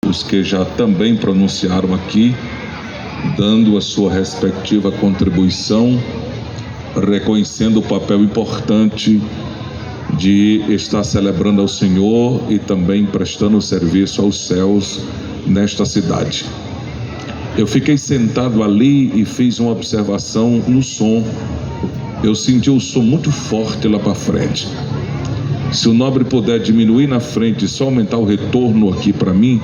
os que já também pronunciaram aqui, dando a sua respectiva contribuição, reconhecendo o papel importante de estar celebrando ao Senhor e também prestando serviço aos céus nesta cidade. Eu fiquei sentado ali e fiz uma observação no som. Eu senti o som muito forte lá para frente. Se o nobre puder diminuir na frente e só aumentar o retorno aqui para mim,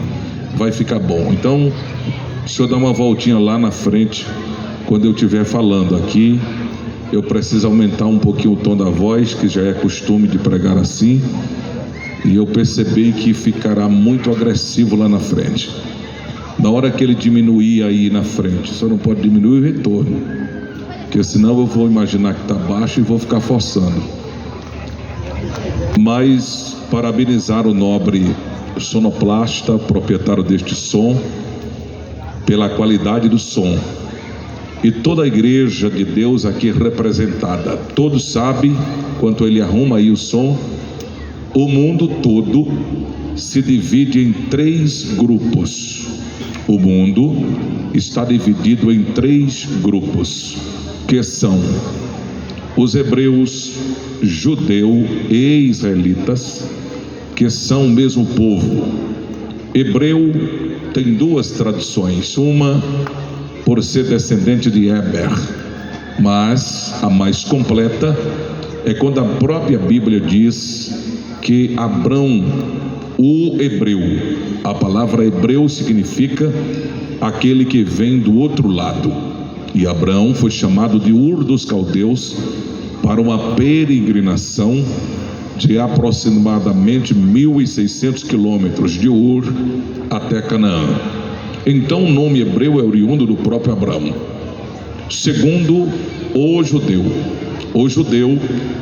vai ficar bom. Então, o senhor dá uma voltinha lá na frente. Quando eu estiver falando aqui, eu preciso aumentar um pouquinho o tom da voz, que já é costume de pregar assim, e eu percebi que ficará muito agressivo lá na frente. Na hora que ele diminuir aí na frente, o senhor não pode diminuir o retorno, porque senão eu vou imaginar que está baixo e vou ficar forçando. Mas parabenizar o nobre sonoplasta, proprietário deste som, pela qualidade do som, e toda a igreja de Deus aqui representada. Todos sabem, quanto ele arruma aí o som, o mundo todo se divide em 3 grupos. O mundo está dividido em 3 grupos, que são os hebreus, judeu e israelitas, que são o mesmo povo. Hebreu tem 2 tradições, uma por ser descendente de Eber, mas a mais completa é quando a própria Bíblia diz que Abrão, o hebreu, a palavra hebreu significa aquele que vem do outro lado, e Abrão foi chamado de Ur dos Caldeus para uma peregrinação de aproximadamente 1.600 quilômetros de Ur até Canaã. Então o nome hebreu é oriundo do próprio Abraão. Segundo, o judeu. Os judeus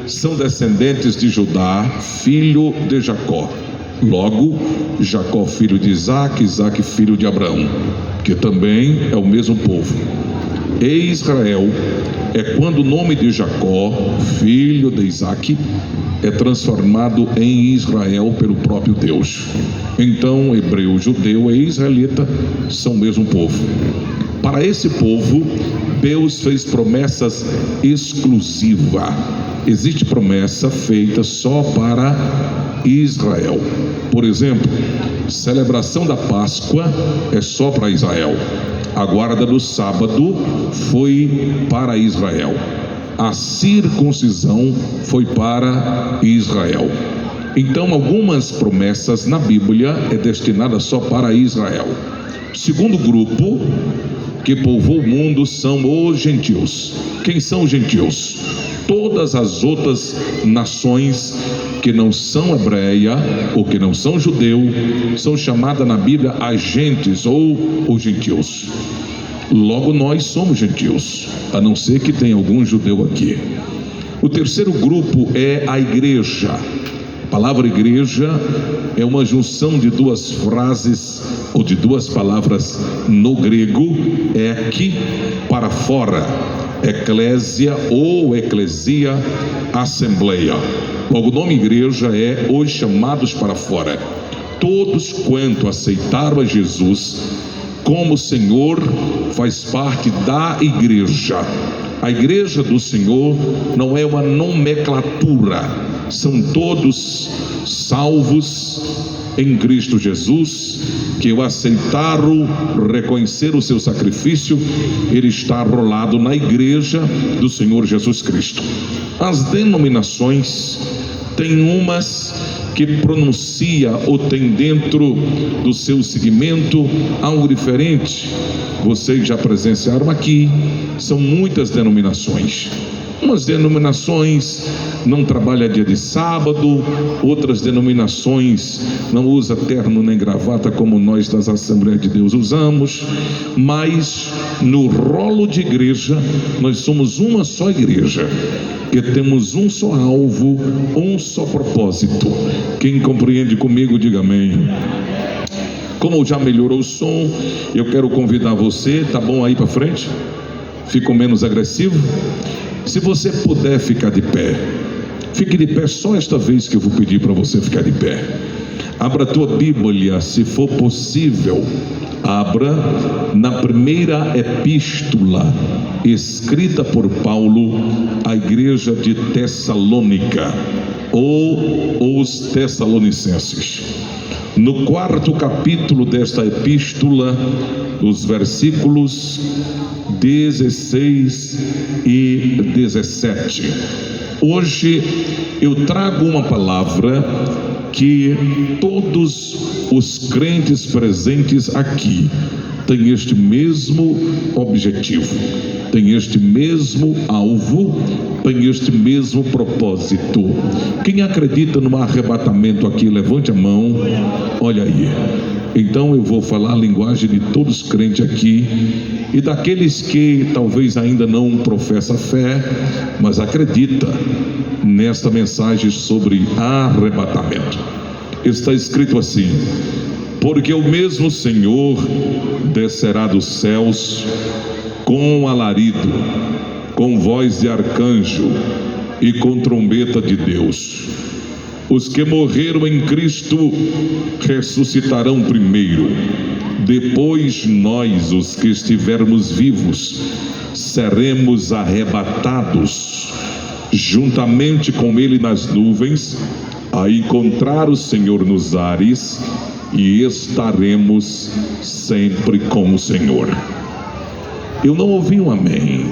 são descendentes de Judá, filho de Jacó. Logo, Jacó filho de Isaac, Isaac filho de Abraão, que também é o mesmo povo. E Israel é quando o nome de Jacó, filho de Isaac, é transformado em Israel pelo próprio Deus. Então, hebreu, judeu e israelita são o mesmo povo. Para esse povo, Deus fez promessas exclusivas. Existe promessa feita só para Israel. Por exemplo, celebração da Páscoa é só para Israel. A guarda do sábado foi para Israel. A circuncisão foi para Israel. Então, algumas promessas na Bíblia é destinada só para Israel. O segundo grupo que povoa o mundo são os gentios. Quem são os gentios? Todas as outras nações que não são hebreia ou que não são judeu são chamadas na Bíblia agentes ou os gentios. Logo nós somos gentios, a não ser que tenha algum judeu aqui. O terceiro grupo é a igreja. A palavra igreja é uma junção de 2 frases ou de 2 palavras no grego, ek, para fora, eclésia ou eclesia, assembleia. Logo o nome igreja é os chamados para fora. Todos quanto aceitaram a Jesus como Senhor faz parte da igreja. A igreja do Senhor não é uma nomenclatura, são todos salvos em Cristo Jesus, que o aceitaram, reconheceram o seu sacrifício. Ele está arrolado na igreja do Senhor Jesus Cristo. As denominações tem umas que pronuncia ou tem dentro do seu segmento algo diferente. Vocês já presenciaram aqui, são muitas denominações. Umas denominações não trabalham dia de sábado, outras denominações não usam terno nem gravata como nós das Assembleias de Deus usamos, mas no rolo de igreja nós somos uma só igreja, que temos um só alvo, um só propósito. Quem compreende comigo, diga amém. Como já melhorou o som, eu quero convidar você, tá bom aí para frente? Fico menos agressivo? Se você puder ficar de pé, fique de pé só esta vez que eu vou pedir para você ficar de pé. Abra a tua Bíblia, se for possível. Abra na primeira epístola escrita por Paulo à igreja de Tessalônica, ou os Tessalonicenses. No 4º capítulo desta epístola, os versículos 16 e 17. Hoje eu trago uma palavra que todos os crentes presentes aqui têm este mesmo objetivo, têm este mesmo alvo, têm este mesmo propósito. Quem acredita no arrebatamento aqui, levante a mão. Olha aí. Então eu vou falar a linguagem de todos os crentes aqui e daqueles que talvez ainda não professam fé, mas acredita nesta mensagem sobre arrebatamento. Está escrito assim: porque o mesmo Senhor descerá dos céus com alarido, com voz de arcanjo e com trombeta de Deus. Os que morreram em Cristo ressuscitarão primeiro. Depois nós, os que estivermos vivos, seremos arrebatados juntamente com Ele nas nuvens, a encontrar o Senhor nos ares, e estaremos sempre com o Senhor. Eu não ouvi um amém.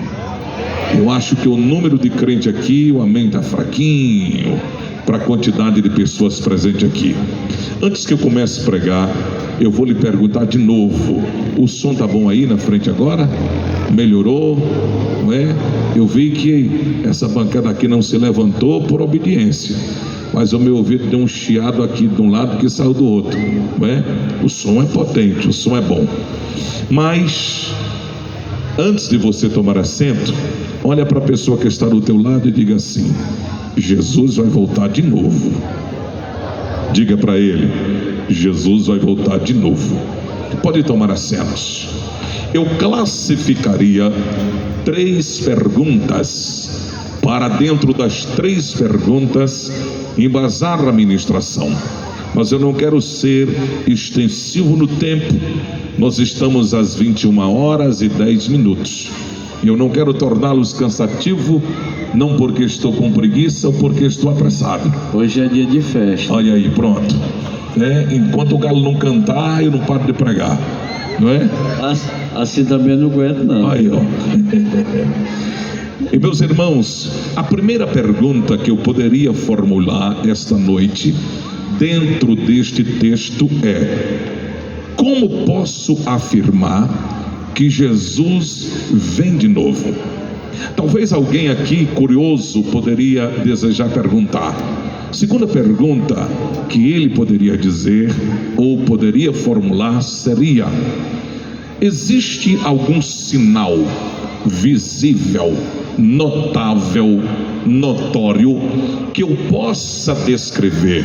Eu acho que o número de crente aqui, o amém está fraquinho para a quantidade de pessoas presentes aqui. Antes que eu comece a pregar, eu vou lhe perguntar de novo: o som tá bom aí na frente agora? Melhorou? Não é? Eu vi que essa bancada aqui não se levantou por obediência, mas o meu ouvido deu um chiado aqui de um lado que saiu do outro, não é? O som é potente, o som é bom. Mas antes de você tomar assento, olha para a pessoa que está do teu lado e diga assim: Jesus vai voltar de novo. Diga para ele: Jesus vai voltar de novo. Pode tomar assentos. Eu classificaria 3 perguntas, para dentro das 3 perguntas embasar a ministração. Mas eu não quero ser extensivo no tempo. Nós estamos às 21h10. Eu não quero torná-los cansativo, não porque estou com preguiça ou porque estou apressado. Hoje é dia de festa. Olha aí, pronto. Enquanto o galo não cantar, eu não paro de pregar, não é? Assim também não aguento, não. Aí, ó. E meus irmãos, a primeira pergunta que eu poderia formular esta noite, dentro deste texto, é: como posso afirmar que Jesus vem de novo? Talvez alguém aqui curioso poderia desejar perguntar. Segunda pergunta que ele poderia dizer ou poderia formular seria: existe algum sinal visível, notável, notório, que eu possa descrever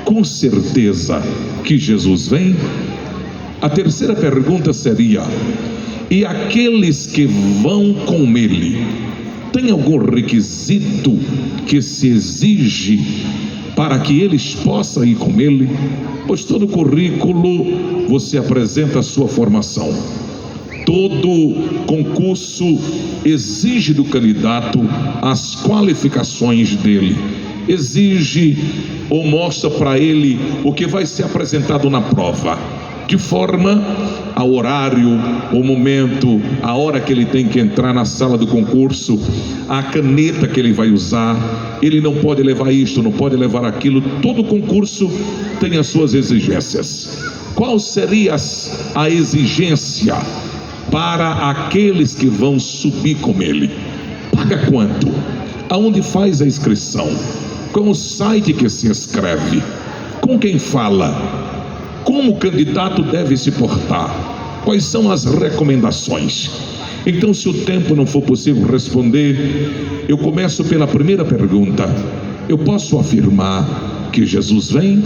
com certeza que Jesus vem? A terceira pergunta seria: e aqueles que vão com ele, tem algum requisito que se exige para que eles possam ir com ele? Pois todo currículo você apresenta a sua formação. Todo concurso exige do candidato as qualificações dele, exige ou mostra para ele o que vai ser apresentado na prova, de forma ao horário, o momento, a hora que ele tem que entrar na sala do concurso, a caneta que ele vai usar. Ele não pode levar isto, não pode levar aquilo. Todo concurso tem as suas exigências. Qual seria a exigência para aqueles que vão subir com ele? Paga quanto? Aonde faz a inscrição? Qual o site que se inscreve? Com quem fala? Como o candidato deve se portar? Quais são as recomendações? Então, se o tempo não for possível responder, eu começo pela primeira pergunta: eu posso afirmar que Jesus vem?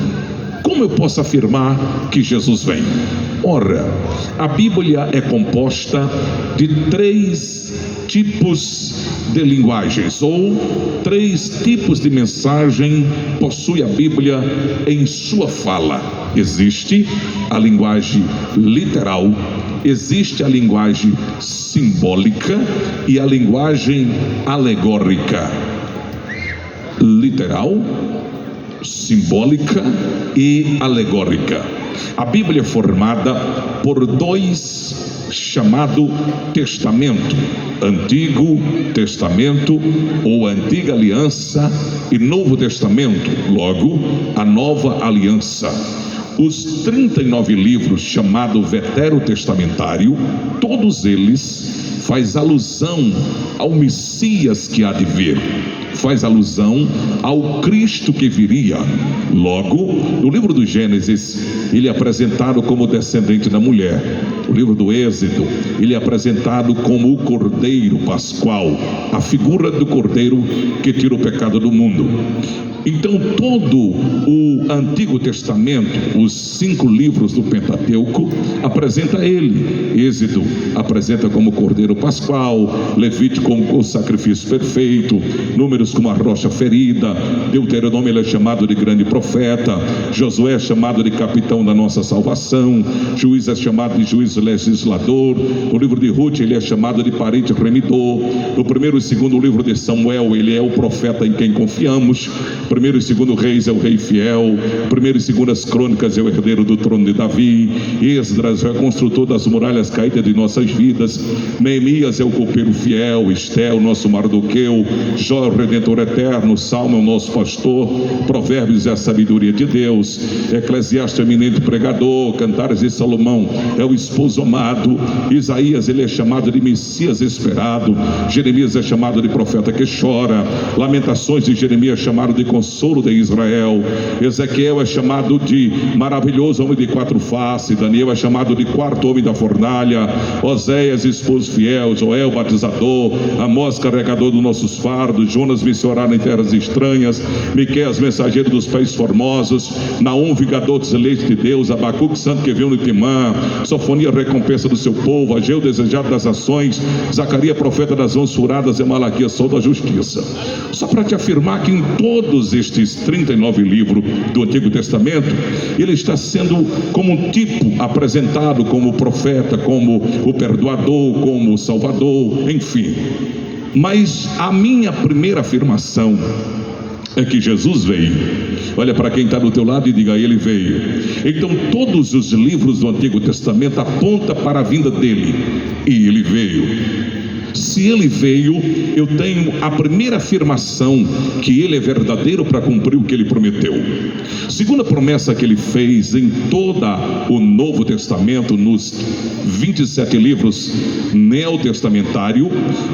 como eu posso afirmar que Jesus vem? Ora, a Bíblia é composta de 3 tipos de linguagens, ou 3 tipos de mensagem possui a Bíblia em sua fala. Existe a linguagem literal, existe a linguagem simbólica e a linguagem alegórica. Literal, simbólica e alegórica. A Bíblia é formada por 2 chamado Testamento, Antigo Testamento ou Antiga Aliança e Novo Testamento, logo a Nova Aliança. Os 39 livros chamado Veterotestamentário, todos eles faz alusão ao Messias que há de vir, faz alusão ao Cristo que viria. Logo, no livro do Gênesis, ele é apresentado como descendente da mulher. O livro do Êxodo, ele é apresentado como o Cordeiro Pascual, a figura do Cordeiro que tira o pecado do mundo. Então todo o Antigo Testamento, os 5 livros do Pentateuco, apresenta ele. Êxodo apresenta como Cordeiro Pascual, Levítico como o sacrifício perfeito, Números como a rocha ferida, Deuteronômio ele é chamado de grande profeta, Josué é chamado de capitão da nossa salvação, Juiz é chamado de juiz legislador, no livro de Ruth ele é chamado de parente remidor, no 1º e 2º livro de Samuel ele é o profeta em quem confiamos, 1º e 2º Reis é o rei fiel, 1º e 2º Crônicas é o herdeiro do trono de Davi, Esdras é o construtor das muralhas caídas de nossas vidas, Neemias é o copeiro fiel, Esté o nosso Mardoqueu, Jó é o redentor eterno, Salmo é o nosso pastor, Provérbios é a sabedoria de Deus, Eclesiastes é o eminente pregador, Cantares de Salomão é o esposo amado, Isaías ele é chamado de Messias esperado, Jeremias é chamado de profeta que chora, Lamentações de Jeremias é chamado de consolo de Israel, Ezequiel é chamado de maravilhoso homem de 4 faces, Daniel é chamado de 4º homem da fornalha, Oséias esposo fiel, Joel batizador, Amós carregador dos nossos fardos, Jonas missionário em terras estranhas, Miqueias mensageiro dos países formosos, Naum vingador dos eleitos de Deus, Abacuque santo que viu no Timã, Sofonia recompensa do seu povo, Ageu desejado das ações, Zacarias profeta das mãos furadas e Malaquias sol da justiça. Só para te afirmar que em todos estes 39 livros do Antigo Testamento, ele está sendo como um tipo apresentado como profeta, como o perdoador, como o salvador, enfim. Mas a minha primeira afirmação é que Jesus veio. Olha para quem está do teu lado e diga: ele veio. Então todos os livros do Antigo Testamento apontam para a vinda dele, e ele veio. Se ele veio, eu tenho a primeira afirmação, que ele é verdadeiro para cumprir o que ele prometeu. Segunda promessa que ele fez em todo o Novo Testamento, nos 27 livros neotestamentários,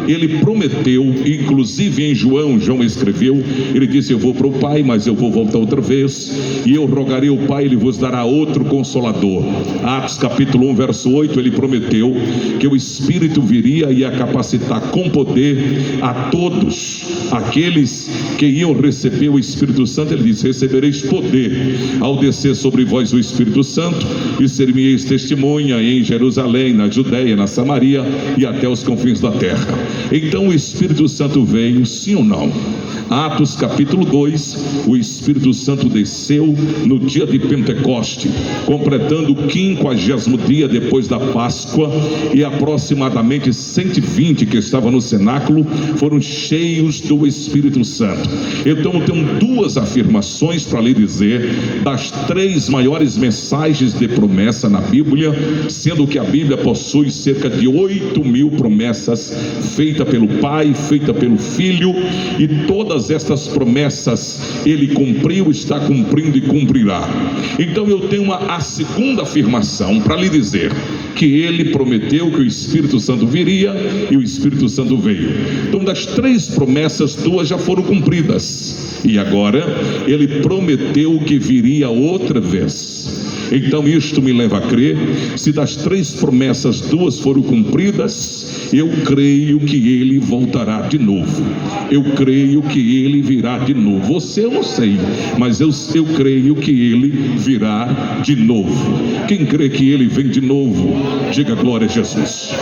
ele prometeu, inclusive em João escreveu, ele disse: eu vou para o Pai, mas eu vou voltar outra vez, e eu rogarei ao Pai, ele vos dará outro Consolador. Atos capítulo 1 verso 8, ele prometeu que o Espírito viria e ia capacitar com poder a todos aqueles que iam receber o Espírito Santo. Ele diz: recebereis poder ao descer sobre vós o Espírito Santo, e ser-me-eis testemunha em Jerusalém, na Judeia, na Samaria e até os confins da terra. Então o Espírito Santo veio, sim ou não? Atos capítulo 2, o Espírito Santo desceu no dia de Pentecoste, completando o 50º dia depois da Páscoa, e aproximadamente 120 que estavam no cenáculo foram cheios do Espírito Santo. Então eu tenho 2 afirmações para lhe dizer das 3 maiores mensagens de promessa na Bíblia, sendo que a Bíblia possui cerca de 8.000 promessas feitas pelo Pai, feitas pelo Filho, e todas estas promessas ele cumpriu, está cumprindo e cumprirá. Então eu tenho a segunda afirmação para lhe dizer que ele prometeu que o Espírito Santo viria, e o Espírito Santo veio. Então das 3 promessas, 2 já foram cumpridas, e agora ele prometeu que viria outra vez. Então isto me leva a crer, se das 3 promessas 2 foram cumpridas, eu creio que ele voltará de novo. Eu creio que ele virá de novo. Você eu não sei, mas eu creio que ele virá de novo. Quem crê que ele vem de novo, diga glória a Jesus.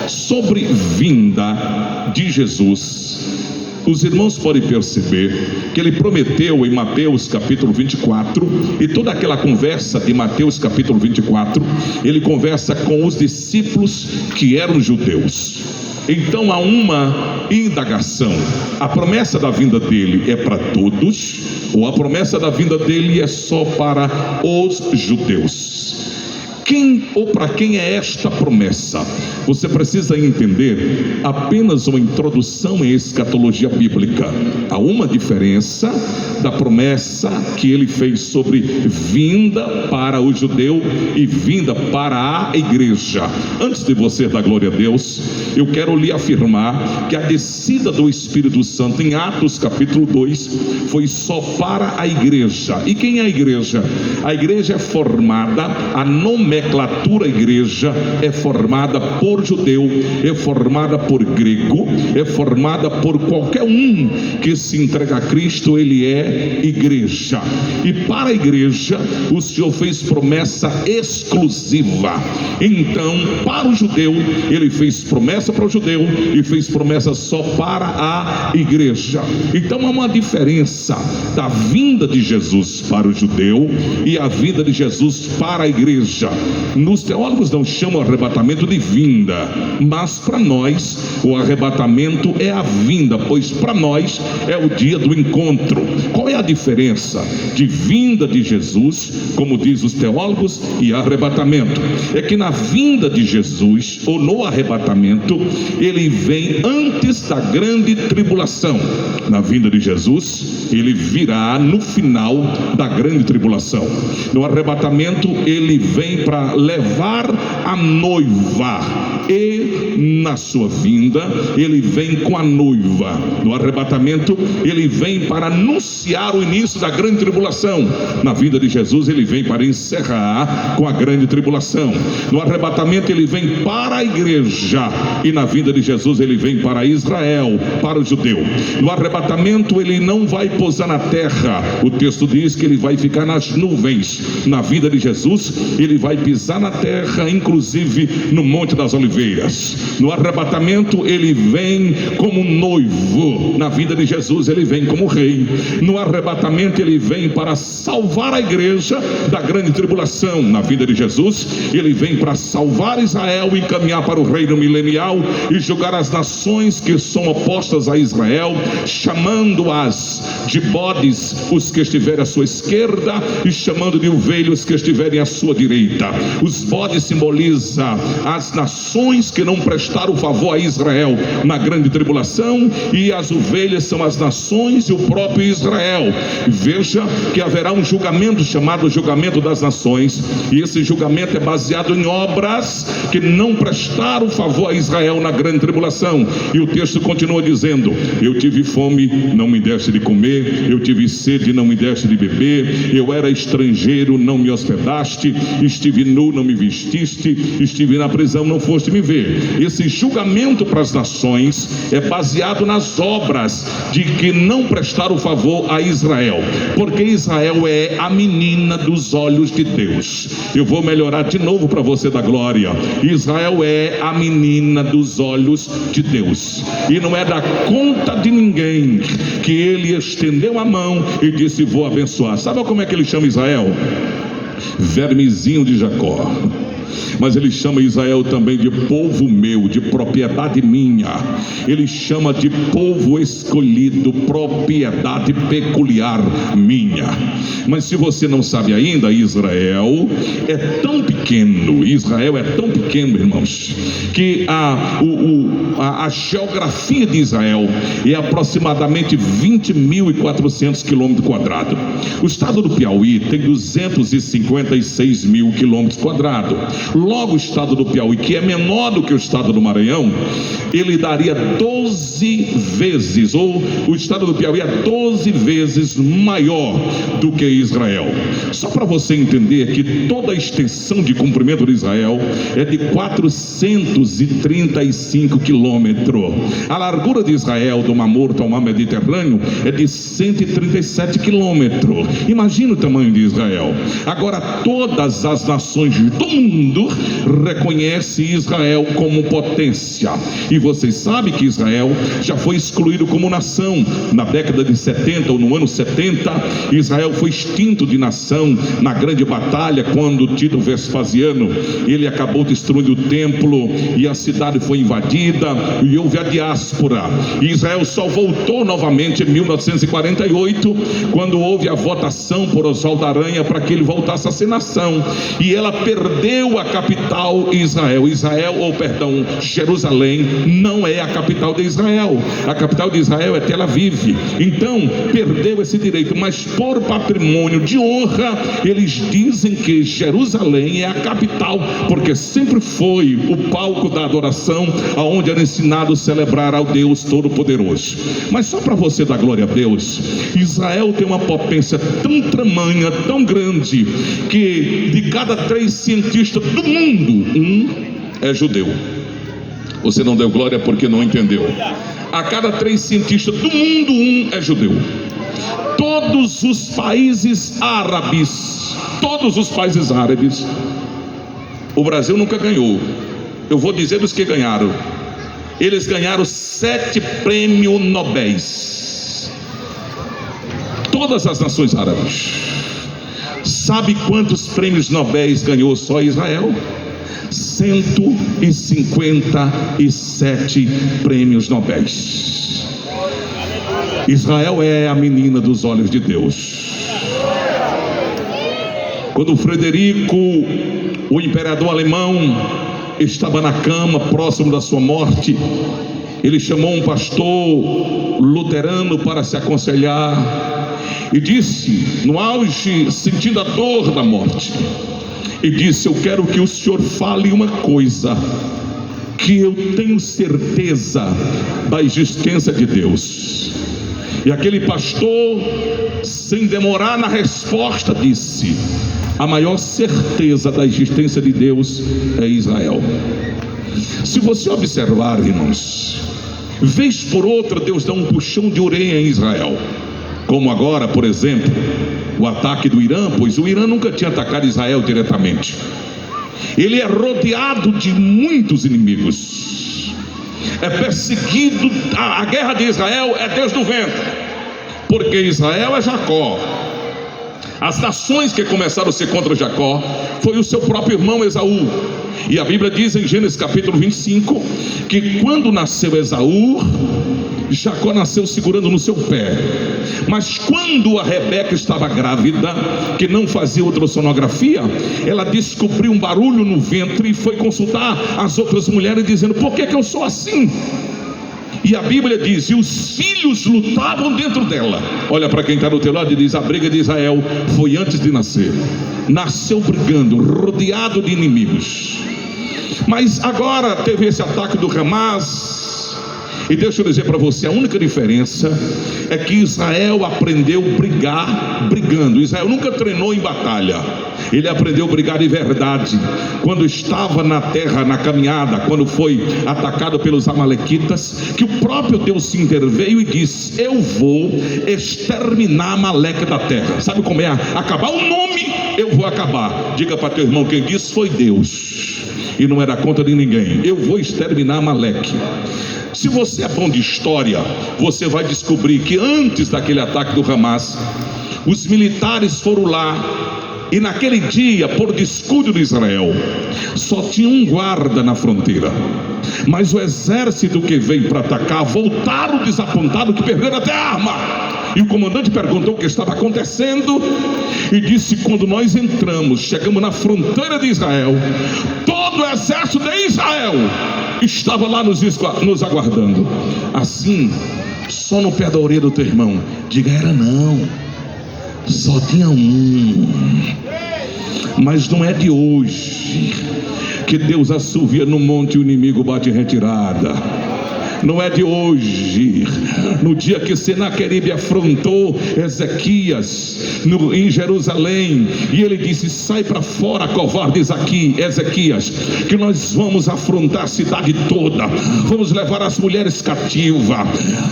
Sobre vinda de Jesus, os irmãos podem perceber que ele prometeu em Mateus capítulo 24, e toda aquela conversa de Mateus capítulo 24, ele conversa com os discípulos que eram judeus. Então há uma indagação: a promessa da vinda dele é para todos, ou a promessa da vinda dele é só para os judeus? Quem ou para quem é esta promessa? Você precisa entender apenas uma introdução em escatologia bíblica. Há uma diferença da promessa que ele fez sobre vinda para o judeu e vinda para a igreja. Antes de você dar glória a Deus, eu quero lhe afirmar que a descida do Espírito Santo em Atos capítulo 2 foi só para a igreja. E quem é a igreja? A igreja é formada, a nomenclatura igreja é formada por judeu, é formada por grego, é formada por qualquer um que se entrega a Cristo. Ele é igreja. E para a igreja o Senhor fez promessa exclusiva. Então para o judeu ele fez promessa para o judeu e fez promessa só para a igreja. Então há uma diferença da vinda de Jesus para o judeu e a vinda de Jesus para a igreja. Nos teólogos não chamam o arrebatamento de vinda, mas para nós o arrebatamento é a vinda, pois para nós é o dia do encontro. Qual é a diferença de vinda de Jesus, como diz os teólogos, e arrebatamento? É que na vinda de Jesus, ou no arrebatamento, ele vem antes da grande tribulação. Na vinda de Jesus, ele virá no final da grande tribulação. No arrebatamento, ele vem para levar a noiva, e na sua vinda ele vem com a noiva. No arrebatamento ele vem para anunciar o início da grande tribulação. Na vinda de Jesus ele vem para encerrar com a grande tribulação. No arrebatamento ele vem para a igreja, e na vinda de Jesus ele vem para Israel, para o judeu. No arrebatamento ele não vai pousar na terra, o texto diz que ele vai ficar nas nuvens. Na vinda de Jesus ele vai pisar na terra, inclusive no Monte das Oliveiras. No arrebatamento ele vem como noivo. Na vida de Jesus ele vem como rei. No arrebatamento ele vem para salvar a igreja da grande tribulação. Na vida de Jesus ele vem para salvar Israel e encaminhar para o reino milenial e julgar as nações que são opostas a Israel, chamando-as de bodes os que estiverem à sua esquerda e chamando de ovelhas que estiverem à sua direita. Os bodes simbolizam as nações que não prestaram favor a Israel na grande tribulação, e as ovelhas são as nações e o próprio Israel. Veja que haverá um julgamento chamado julgamento das nações, e esse julgamento é baseado em obras que não prestaram favor a Israel na grande tribulação. E o texto continua dizendo: eu tive fome, não me deste de comer, eu tive sede, não me deste de beber, eu era estrangeiro, não me hospedaste, estive nu, não me vestiste, estive na prisão, não foste me ver. Esse julgamento para as nações é baseado nas obras de que não prestaram favor a Israel, porque Israel é a menina dos olhos de Deus. Eu vou melhorar de novo para você da glória. Israel é a menina dos olhos de Deus, e não é da conta de ninguém que ele estendeu a mão e disse: vou abençoar. Sabe como é que ele chama Israel? Vermezinho de Jacó. Mas ele chama Israel também de povo meu, de propriedade minha. Ele chama de povo escolhido, propriedade peculiar minha. Mas se você não sabe ainda, Israel é tão pequeno, irmãos, que a geografia de Israel é aproximadamente 20.400 quilômetros quadrados. O estado do Piauí tem 256 mil quilômetros quadrados. Logo o estado do Piauí, que é menor do que o estado do Maranhão, ele daria 12 vezes, ou o estado do Piauí é 12 vezes maior do que Israel. Só para você entender que toda a extensão de comprimento de Israel é de 435 quilômetros. A largura de Israel, do Mar Morto ao Mar Mediterrâneo, é de 137 quilômetros. Imagina o tamanho de Israel. Agora, todas as nações do mundo reconhecem Israel como potência. E vocês sabem que Israel já foi excluído como nação. Na década de 70 ou no ano 70, Israel foi extinto de nação na grande batalha, quando Tito Vespasiano, ele acabou destruindo o templo e a cidade foi invadida e houve a diáspora. E Israel só voltou novamente em 1948, quando houve a votação por Oswaldo Aranha para que ele voltasse a ser nação, e ela perdeu a capital Israel. Jerusalém não é a capital de Israel. A capital de Israel é Tel Aviv. Então perdeu esse direito, mas por patrimônio de honra eles dizem que Jerusalém é a capital, porque sempre foi o palco da adoração, aonde era ensinado a celebrar ao Deus Todo-Poderoso. Mas só para você dar glória a Deus, Israel tem uma potência tão tamanha, tão grande, que de cada 3 cientistas do mundo, um é judeu. Você não deu glória porque não entendeu. A cada 3 cientistas do mundo, um é judeu. Todos os países árabes, o Brasil nunca ganhou. Eu vou dizer dos que ganharam. Eles ganharam 7 prêmios Nobel. Todas as nações árabes. Sabe quantos prêmios Nobel ganhou só Israel? 157 prêmios Nobel. Israel é a menina dos olhos de Deus. Quando Frederico, o imperador alemão, estava na cama próximo da sua morte, ele chamou um pastor luterano para se aconselhar e disse, no auge, sentindo a dor da morte, e disse: eu quero que o senhor fale uma coisa, que eu tenho certeza da existência de Deus. E aquele pastor, sem demorar na resposta, disse: a maior certeza da existência de Deus é Israel. Se você observar, irmãos, vez por outra Deus dá um puxão de orelha em Israel, como agora, por exemplo, o ataque do Irã, pois o Irã nunca tinha atacado Israel diretamente. Ele é rodeado de muitos inimigos, é perseguido. A guerra de Israel é Deus do ventre, porque Israel é Jacó. As nações que começaram a ser contra Jacó foi o seu próprio irmão Esaú. E a Bíblia diz em Gênesis capítulo 25 que quando nasceu Esaú, Jacó nasceu segurando no seu pé. Mas quando a Rebeca estava grávida, que não fazia ultrassonografia, ela descobriu um barulho no ventre e foi consultar as outras mulheres, dizendo: por que eu sou assim? E a Bíblia diz: e os filhos lutavam dentro dela. Olha para quem está do teu lado e diz: a briga de Israel foi antes de nascer. Nasceu brigando, rodeado de inimigos. Mas agora teve esse ataque do Hamas. E deixa eu dizer para você, a única diferença é que Israel aprendeu a brigar brigando. Israel nunca treinou em batalha, ele aprendeu a brigar de verdade. Quando estava na terra, na caminhada, quando foi atacado pelos amalequitas, que o próprio Deus se interveio e disse: eu vou exterminar Amaleque da terra. Sabe como é? Acabar o nome, eu vou acabar. Diga para teu irmão: quem disse foi Deus, e não era conta de ninguém. Eu vou exterminar Amaleque. Se você é bom de história, você vai descobrir que antes daquele ataque do Hamas, os militares foram lá, e naquele dia, por descuido de Israel, só tinha um guarda na fronteira. Mas o exército que veio para atacar voltaram desapontados, que perderam até a arma. E o comandante perguntou o que estava acontecendo e disse: quando nós entramos, chegamos na fronteira de Israel, todo o exército de Israel estava lá nos aguardando. Assim, só no pé da orelha do teu irmão, diga: era não, só tinha um. Mas não é de hoje que Deus assovia no monte e o inimigo bate em retirada. Não é de hoje, no dia que Senaqueribe afrontou Ezequias em Jerusalém, e ele disse: sai para fora, covarde Ezequias, que nós vamos afrontar a cidade toda, vamos levar as mulheres cativas.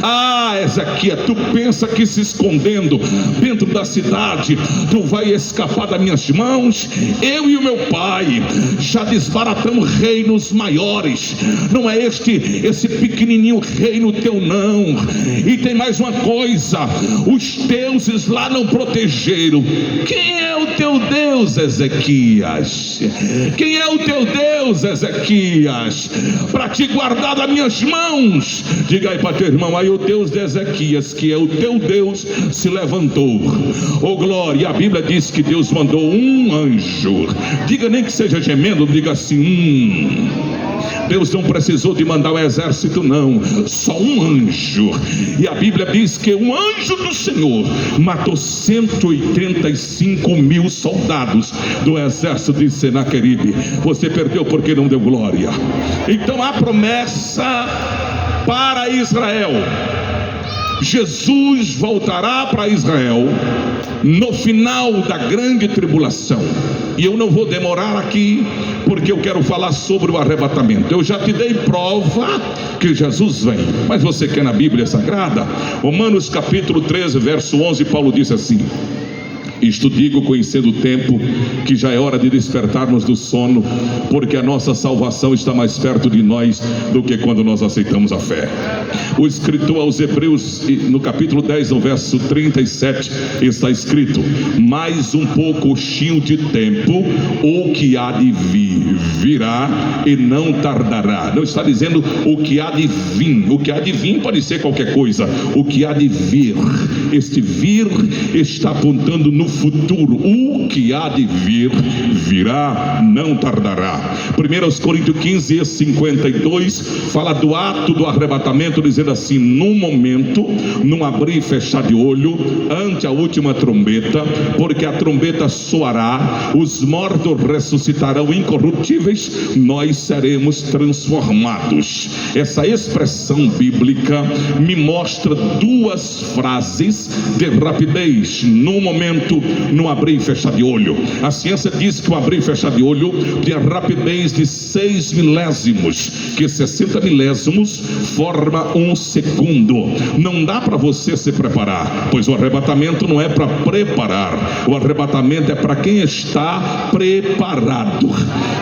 Ah, Ezequias, tu pensa que se escondendo dentro da cidade tu vai escapar das minhas mãos? Eu e o meu pai já desbaratamos reinos maiores, não é esse pequenininho reino teu não. E tem mais uma coisa: os deuses lá não protegeram. Quem é o teu Deus, Ezequias? Quem é o teu Deus, Ezequias, para te guardar das minhas mãos? Diga aí para teu irmão: aí o Deus de Ezequias, que é o teu Deus, se levantou. Oh glória, a Bíblia diz que Deus mandou um anjo. Diga, nem que seja gemendo, diga assim: Deus não precisou de mandar o exército não, só um anjo. E a Bíblia diz que um anjo do Senhor matou 185.000 soldados do exército de Senaqueribe. Você perdeu porque não deu glória. Então há promessa para Israel. Jesus voltará para Israel no final da grande tribulação. E eu não vou demorar aqui, porque eu quero falar sobre o arrebatamento. Eu já te dei prova que Jesus vem, mas você quer na Bíblia Sagrada? Romanos capítulo 13, verso 11, Paulo disse assim: isto digo, conhecendo o tempo, que já é hora de despertarmos do sono, porque a nossa salvação está mais perto de nós do que quando nós aceitamos a fé. O escritor aos Hebreus, no capítulo 10, no verso 37, está escrito: mais um pouquinho de tempo, o que há de vir, virá e não tardará. Não está dizendo o que há de vir. O que há de vir pode ser qualquer coisa. O que há de vir, este vir está apontando no futuro. O que há de vir, virá, não tardará. 1 Coríntios 15, 52 fala do ato do arrebatamento, dizendo assim: num momento, num abrir e fechar de olho, ante a última trombeta, porque a trombeta soará, os mortos ressuscitarão incorruptíveis, nós seremos transformados. Essa expressão bíblica me mostra duas frases de rapidez: num momento, no abrir e fechar de olho. A ciência diz que o abrir e fechar de olho tem a rapidez de 6 milésimos, que 60 milésimos forma um segundo. Não dá para você se preparar, pois o arrebatamento não é para preparar, o arrebatamento é para quem está preparado.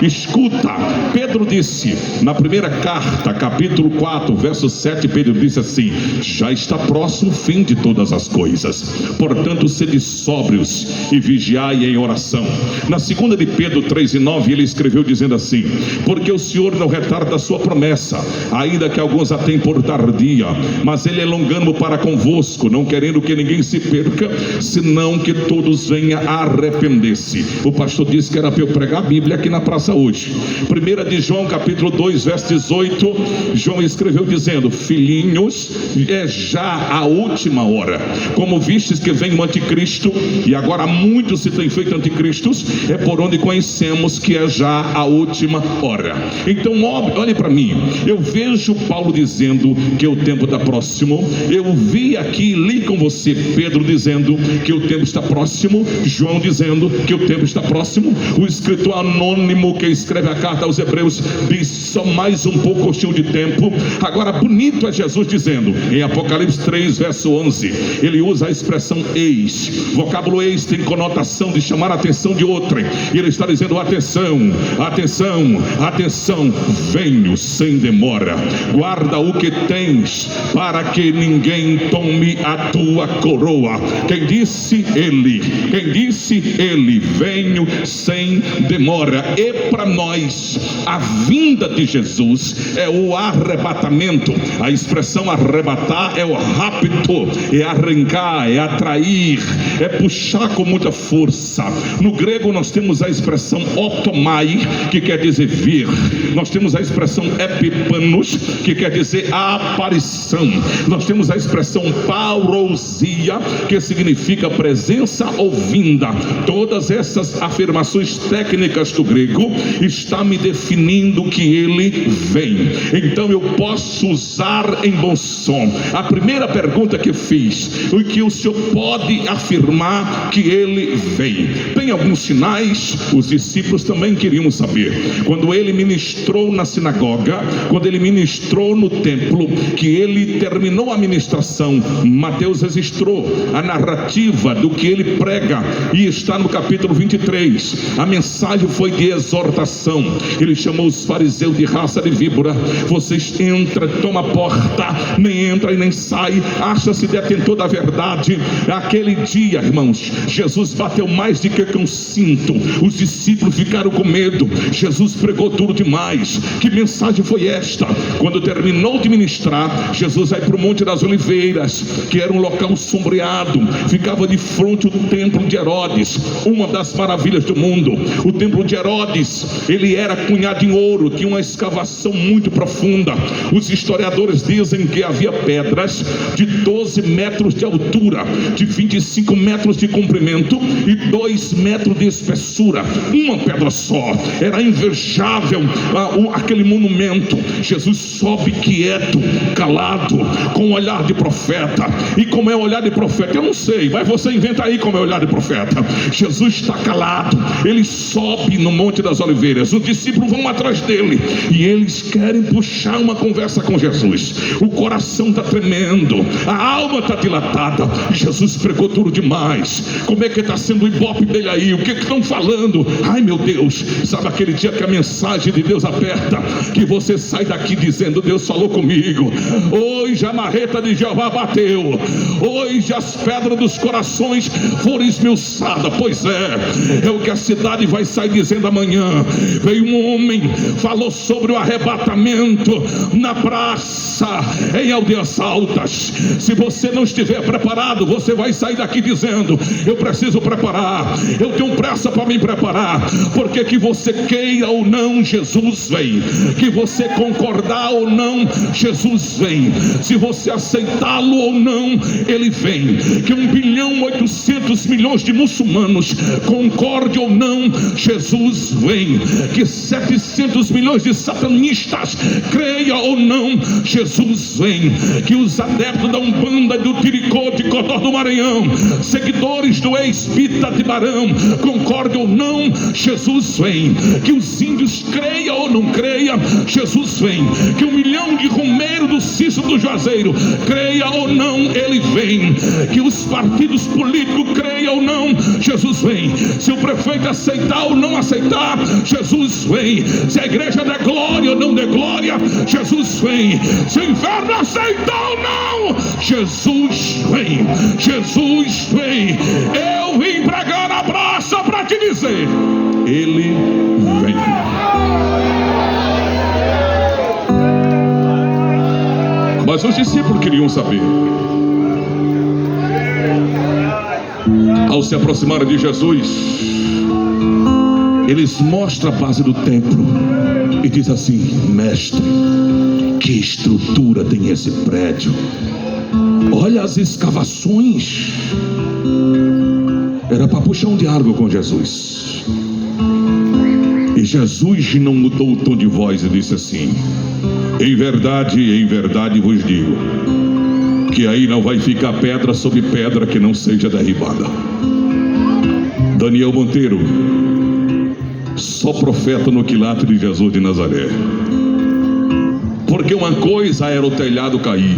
Escuta, Pedro disse na primeira carta, capítulo 4, verso 7, Pedro disse assim: já está próximo o fim de todas as coisas, portanto sede sóbrios e vigiai em oração. Na segunda de Pedro 3:9, ele escreveu dizendo assim: porque o Senhor não retarda a sua promessa, ainda que alguns a tenham por tardia, mas ele é longânimo para convosco, não querendo que ninguém se perca, senão que todos venham a arrepender-se. O pastor disse que era para eu pregar a Bíblia aqui na praça hoje. 1 de João capítulo 2, verso 18, João escreveu dizendo: filhinhos, é já a última hora. Como vistes que vem o anticristo, e agora muitos se têm feito anticristos, é por onde conhecemos que é já a última hora. Então olhe para mim, eu vejo Paulo dizendo que o tempo está próximo. Eu vi aqui, li com você Pedro dizendo que o tempo está próximo, João dizendo que o tempo está próximo. O escritor anônimo que escreve a carta aos Hebreus diz: só mais um pouco de tempo. Agora bonito é Jesus dizendo em Apocalipse 3, verso 11, ele usa a expressão eis. Vocábulo eis tem conotação de chamar a atenção de outrem, e ele está dizendo: atenção, atenção, atenção, venho sem demora, guarda o que tens, para que ninguém tome a tua coroa. Quem disse? Ele. Quem disse? Ele. Venho sem demora. E para nós a vinda de Jesus é o arrebatamento. A expressão arrebatar é o rapto, é arrancar, é atrair, é puxar puxar com muita força. No grego nós temos a expressão otomai, que quer dizer vir. Nós temos a expressão epipanos, que quer dizer aparição. Nós temos a expressão parousia, que significa presença ou vinda. Todas essas afirmações técnicas do grego estão me definindo que ele vem. Então eu posso usar em bom som. A primeira pergunta que fiz: o que o Senhor pode afirmar que ele vem? Tem alguns sinais. Os discípulos também queriam saber. Quando ele ministrou na sinagoga, quando ele ministrou no templo, que ele terminou a ministração, Mateus registrou a narrativa do que ele prega, e está no capítulo 23. A mensagem foi de exortação. Ele chamou os fariseus de raça de víbora. Vocês entram, tomam a porta, nem entra e nem sai, acha-se detentor da verdade. Aquele dia, irmãos, Jesus bateu mais do que com cinto. Os discípulos ficaram com medo. Jesus pregou duro demais. Que mensagem foi esta? Quando terminou de ministrar, Jesus vai para o Monte das Oliveiras, que era um local sombreado, ficava de frente ao templo de Herodes, uma das maravilhas do mundo. O templo de Herodes, ele era cunhado em ouro, tinha uma escavação muito profunda. Os historiadores dizem que havia pedras de 12 metros de altura, de 25 metros de comprimento e 2 metros de espessura. Uma pedra só. Era invejável aquele monumento. Jesus sobe quieto, calado, com um olhar de profeta. E como é o olhar de profeta? Eu não sei, mas você inventa aí como é o olhar de profeta. Jesus está calado. Ele sobe no Monte das Oliveiras. Os discípulos vão atrás dele e eles querem puxar uma conversa com Jesus. O coração está tremendo, a alma está dilatada. Jesus pregou duro demais. Como é que está sendo o ibope dele aí? O que estão falando? Ai meu Deus, sabe aquele dia que a mensagem de Deus aperta, que você sai daqui dizendo: Deus falou comigo. Hoje a marreta de Jeová bateu. Hoje as pedras dos corações foram esmiuçadas. Pois é o que a cidade vai sair dizendo amanhã. Veio um homem, falou sobre o arrebatamento na praça, em Aldeias Altas. Se você não estiver preparado, você vai sair daqui dizendo: eu preciso preparar, eu tenho pressa para me preparar, porque que você queira ou não, Jesus vem. Que você concordar ou não, Jesus vem. Se você aceitá-lo ou não, ele vem. Que 1,8 bilhão de muçulmanos concorde ou não, Jesus vem. Que 700 milhões de satanistas creia ou não, Jesus vem. Que os adeptos da Umbanda, do Tiricô, de Codó do Maranhão, seguidores do ex-Pita de Barão, concorde ou não, Jesus vem. Que os índios creia ou não creia, Jesus vem. Que 1 milhão de romeiros do Cício do Juazeiro creia ou não, ele vem. Que os partidos políticos creia ou não, Jesus vem. Se o prefeito aceitar ou não aceitar, Jesus vem. Se a igreja der glória ou não der glória, Jesus vem. Se o inferno aceitar ou não, Jesus vem. Jesus vem. Eu vim pregar na praça para te dizer: ele vem. Mas os discípulos queriam saber. Ao se aproximarem de Jesus, eles mostram a base do templo e diz assim: mestre, que estrutura tem esse prédio? Olha as escavações. Era para puxar um diálogo com Jesus. E Jesus não mudou o tom de voz e disse assim: em verdade vos digo, que aí não vai ficar pedra sobre pedra que não seja derribada. Daniel Monteiro, só profeta no quilate de Jesus de Nazaré. Porque uma coisa era o telhado cair,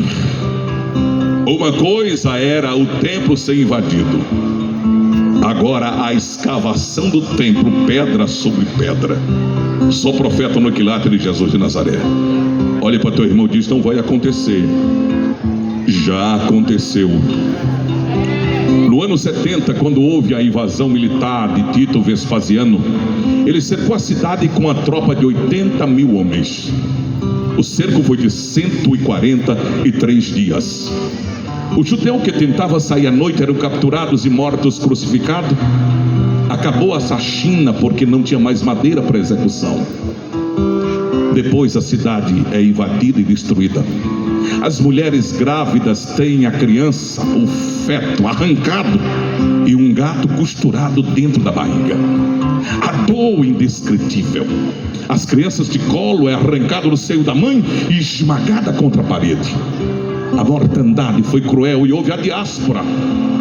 uma coisa era o templo ser invadido. Agora a escavação do templo, pedra sobre pedra. Só profeta no quilate de Jesus de Nazaré. Olha para teu irmão e diz: não vai acontecer. Já aconteceu. No ano 70, quando houve a invasão militar de Tito Vespasiano, ele cercou a cidade com uma tropa de 80 mil homens. O cerco foi de 143 dias. O judeu que tentava sair à noite eram capturados e mortos crucificados. Acabou a faxina porque não tinha mais madeira para execução. Depois a cidade é invadida e destruída. As mulheres grávidas têm a criança, o feto, arrancado e um gato costurado dentro da barriga. A dor indescritível. As crianças de colo é arrancado do seio da mãe e esmagada contra a parede. A mortandade foi cruel e houve a diáspora.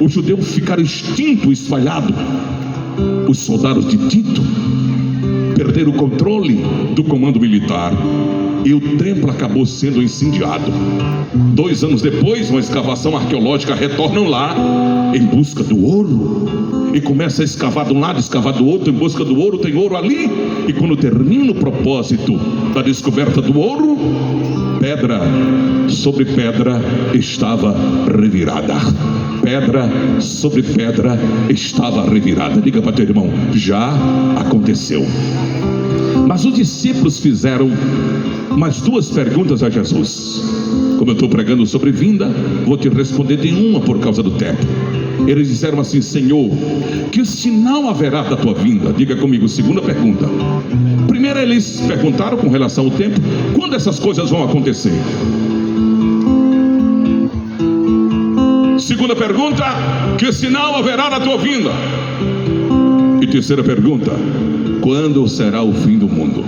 Os judeus ficaram extintos, espalhados. Os soldados de Tito perderam o controle do comando militar e o templo acabou sendo incendiado. 2 anos depois, uma escavação arqueológica retornam lá em busca do ouro e começa a escavar de um lado, escavar do outro, em busca do ouro. Tem ouro ali, e quando termina o propósito da descoberta do ouro, pedra sobre pedra estava revirada. Pedra sobre pedra estava revirada. Diga para teu irmão: já aconteceu. Mas os discípulos fizeram mais 2 perguntas a Jesus. Como eu estou pregando sobre vinda, vou te responder de uma por causa do tempo. Eles disseram assim: Senhor, que sinal haverá da tua vinda? Diga comigo, segunda pergunta. Primeiro eles perguntaram com relação ao tempo: quando essas coisas vão acontecer? Segunda pergunta: que sinal haverá da tua vinda? E terceira pergunta: quando será o fim do mundo?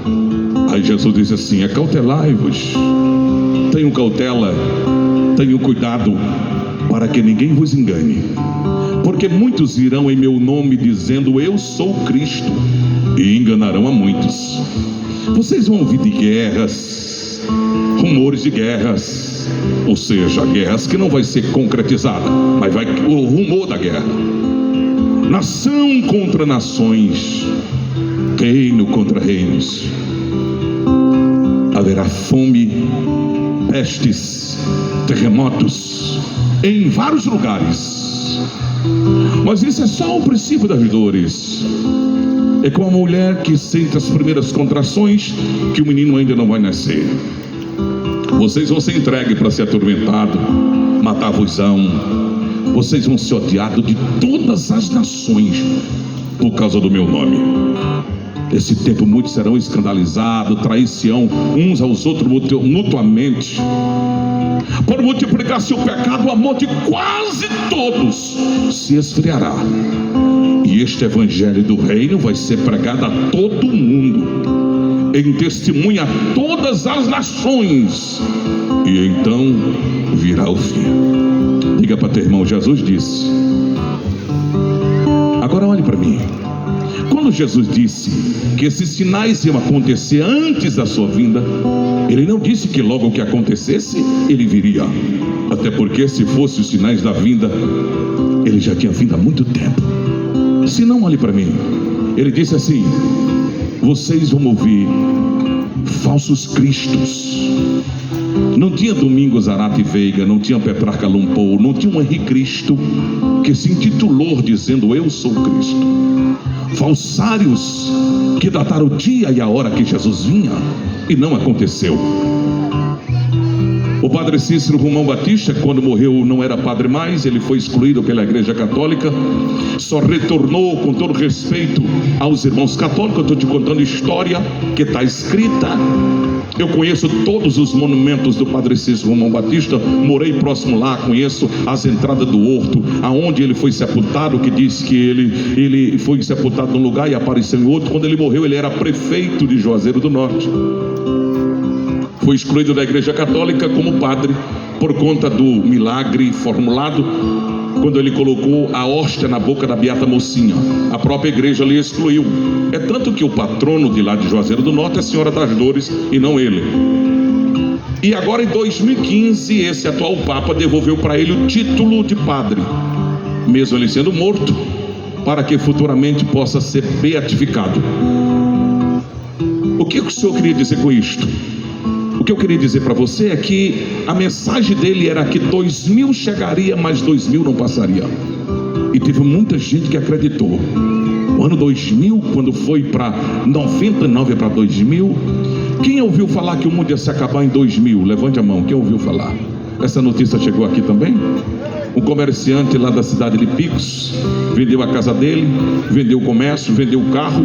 Aí Jesus disse assim: acautelai-vos, tenham cautela, tenham cuidado, para que ninguém vos engane, porque muitos virão em meu nome dizendo eu sou Cristo, e enganarão a muitos. Vocês vão ouvir de guerras, rumores de guerras, ou seja, guerras que não vai ser concretizada, mas vai o rumor da guerra. Nação contra nações, reino contra reinos. Haverá fome, pestes, terremotos em vários lugares. Mas isso é só o princípio das dores. É como a mulher que sente as primeiras contrações, que o menino ainda não vai nascer. Vocês vão ser entregues para ser atormentado, matar-vos-ão. Vocês vão ser odiados de todas as nações por causa do meu nome. Nesse tempo muitos serão escandalizados, trair-se-ão uns aos outros mutuamente. Por multiplicar seu pecado, o amor de quase todos se esfriará. E este evangelho do reino vai ser pregado a todo mundo, em testemunha a todas as nações, e então virá o fim. Diga para teu irmão: Jesus disse. Agora olhe para mim. Quando Jesus disse que esses sinais iam acontecer antes da sua vinda, ele não disse que logo que acontecesse ele viria. Até porque se fossem os sinais da vinda, ele já tinha vindo há muito tempo. Se não, olhe para mim. Ele disse assim: vocês vão ouvir falsos cristos. Não tinha Domingos Arati Veiga, não tinha Petrarca Lumpou, não tinha um Henri Cristo que se intitulou dizendo eu sou Cristo. Falsários que dataram o dia e a hora que Jesus vinha, e não aconteceu. O padre Cícero Romão Batista, quando morreu, não era padre mais, ele foi excluído pela Igreja Católica, só retornou, com todo respeito aos irmãos católicos. Eu estou te contando história que está escrita. Eu conheço todos os monumentos do padre Cícero Romão Batista, morei próximo lá, conheço as entradas do horto, aonde ele foi sepultado, que diz que ele foi sepultado num lugar e apareceu em outro. Quando ele morreu, ele era prefeito de Juazeiro do Norte. Foi excluído da Igreja Católica como padre por conta do milagre formulado quando ele colocou a hóstia na boca da Beata Mocinha. A própria igreja lhe excluiu. É tanto que o patrono de lá de Juazeiro do Norte é a Senhora das Dores e não ele. E agora em 2015 esse atual Papa devolveu para ele o título de padre, mesmo ele sendo morto, para que futuramente possa ser beatificado. O que o senhor queria dizer com isto? O que eu queria dizer para você é que a mensagem dele era que 2000 chegaria, mas 2000 não passaria. E teve muita gente que acreditou. O ano 2000, quando foi para 99 para 2000, quem ouviu falar que o mundo ia se acabar em 2000? Levante a mão, quem ouviu falar? Essa notícia chegou aqui também? um comerciante lá da cidade de Picos, vendeu a casa dele, vendeu o comércio, vendeu o carro.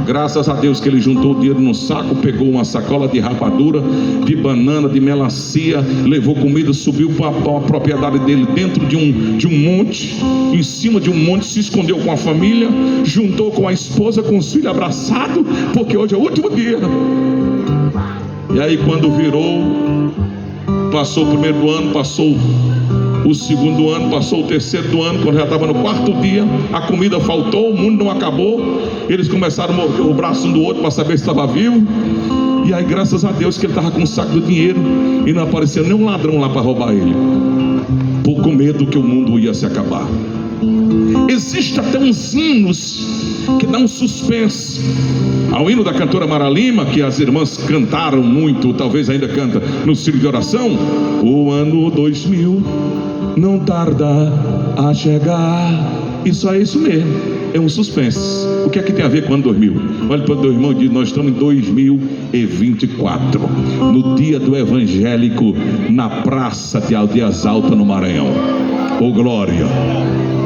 Graças a Deus que ele juntou o dinheiro no saco, pegou uma sacola de rapadura, de banana, de melancia, levou comida, subiu para a propriedade dele dentro de um monte, em cima de um monte, se escondeu com a família, juntou com a esposa, com os filhos abraçados, porque hoje é o último dia. E aí quando virou, passou o primeiro do ano, passou o segundo ano, passou o terceiro do ano, quando já estava no quarto dia, a comida faltou, o mundo não acabou, eles começaram a morder o braço um do outro para saber se estava vivo. E aí graças a Deus que ele estava com um saco de dinheiro e não apareceu nenhum ladrão lá para roubar ele, por medo que o mundo ia se acabar. Existe até uns hinos que dão um suspense. Há o hino da cantora Mara Lima, que as irmãs cantaram muito, talvez ainda canta no círculo de oração. O ano 2000 não tarda a chegar. Isso é isso mesmo, é um suspense. O que é que tem a ver com o ano 2000? Olha para o teu irmão e diz: nós estamos em 2024, no dia do evangélico, na praça de Aldeias Altas, no Maranhão. Oh glória!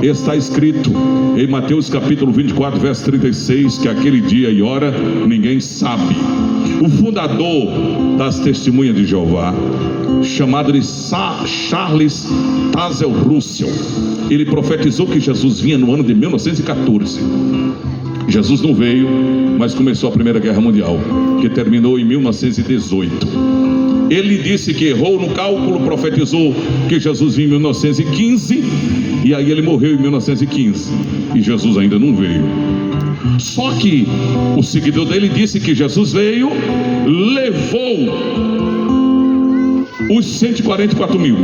Está escrito em Mateus capítulo 24, verso 36, que aquele dia e hora ninguém sabe. O fundador das Testemunhas de Jeová, chamado de Charles Tazel Russell, ele profetizou que Jesus vinha no ano de 1914. Jesus não veio, mas começou a Primeira Guerra Mundial, que terminou em 1918. Ele disse que errou no cálculo, profetizou que Jesus vinha em 1915, e aí ele morreu em 1915, e Jesus ainda não veio. Só que o seguidor dele disse que Jesus veio, levou os 144 mil,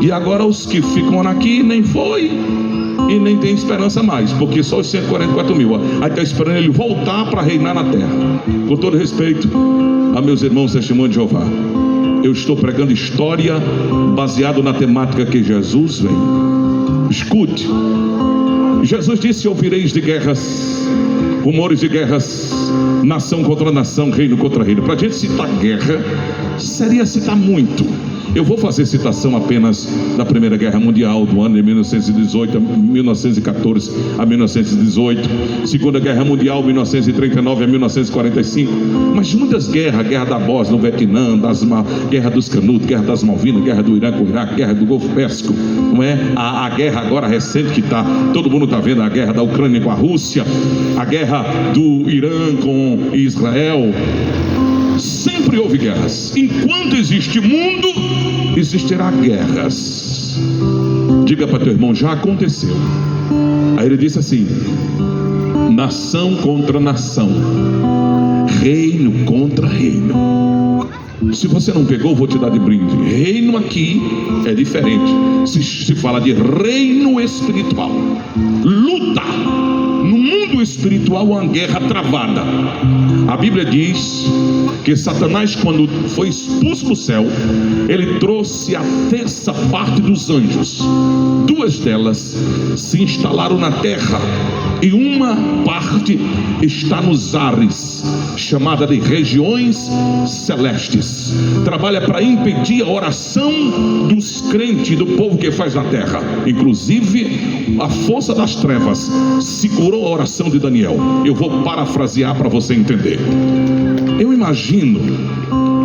e agora os que ficam aqui nem foi e nem tem esperança mais, porque só os 144 mil. Aí está esperando ele voltar para reinar na terra. Com todo respeito a meus irmãos testemunhos de Jeová, eu estou pregando história baseado na temática que Jesus veio. Escute, Jesus disse: ouvireis de guerras, rumores de guerras, nação contra nação, reino contra reino. Para a gente citar guerra, seria citar muito. Eu vou fazer citação apenas da Primeira Guerra Mundial, do ano de 1918 a 1914 a 1918, Segunda Guerra Mundial, 1939 a 1945, mas muitas guerras, guerra da Bósnia, no Vietnã, guerra dos Canudos, guerra das Malvinas, guerra do Irã com o Iraque, guerra do Golfo Pérsico, não é? A guerra agora recente que todo mundo está vendo, a guerra da Ucrânia com a Rússia, a guerra do Irã com Israel. Sempre houve guerras. Enquanto existe mundo, existirá guerras. Diga para teu irmão: já aconteceu. Aí ele disse assim: nação contra nação, reino contra reino. Se você não pegou, vou te dar de brinde. Reino aqui é diferente. Se fala de reino espiritual, luta. No mundo espiritual, uma guerra travada. A Bíblia diz que Satanás, quando foi expulso do céu, ele trouxe a terça parte dos anjos. Duas delas se instalaram na terra e uma parte está nos ares, chamada de regiões celestes. Trabalha para impedir a oração dos crentes, do povo que faz na terra. Inclusive, a força das trevas segurou a oração de Daniel. Eu vou parafrasear para você entender. Eu imagino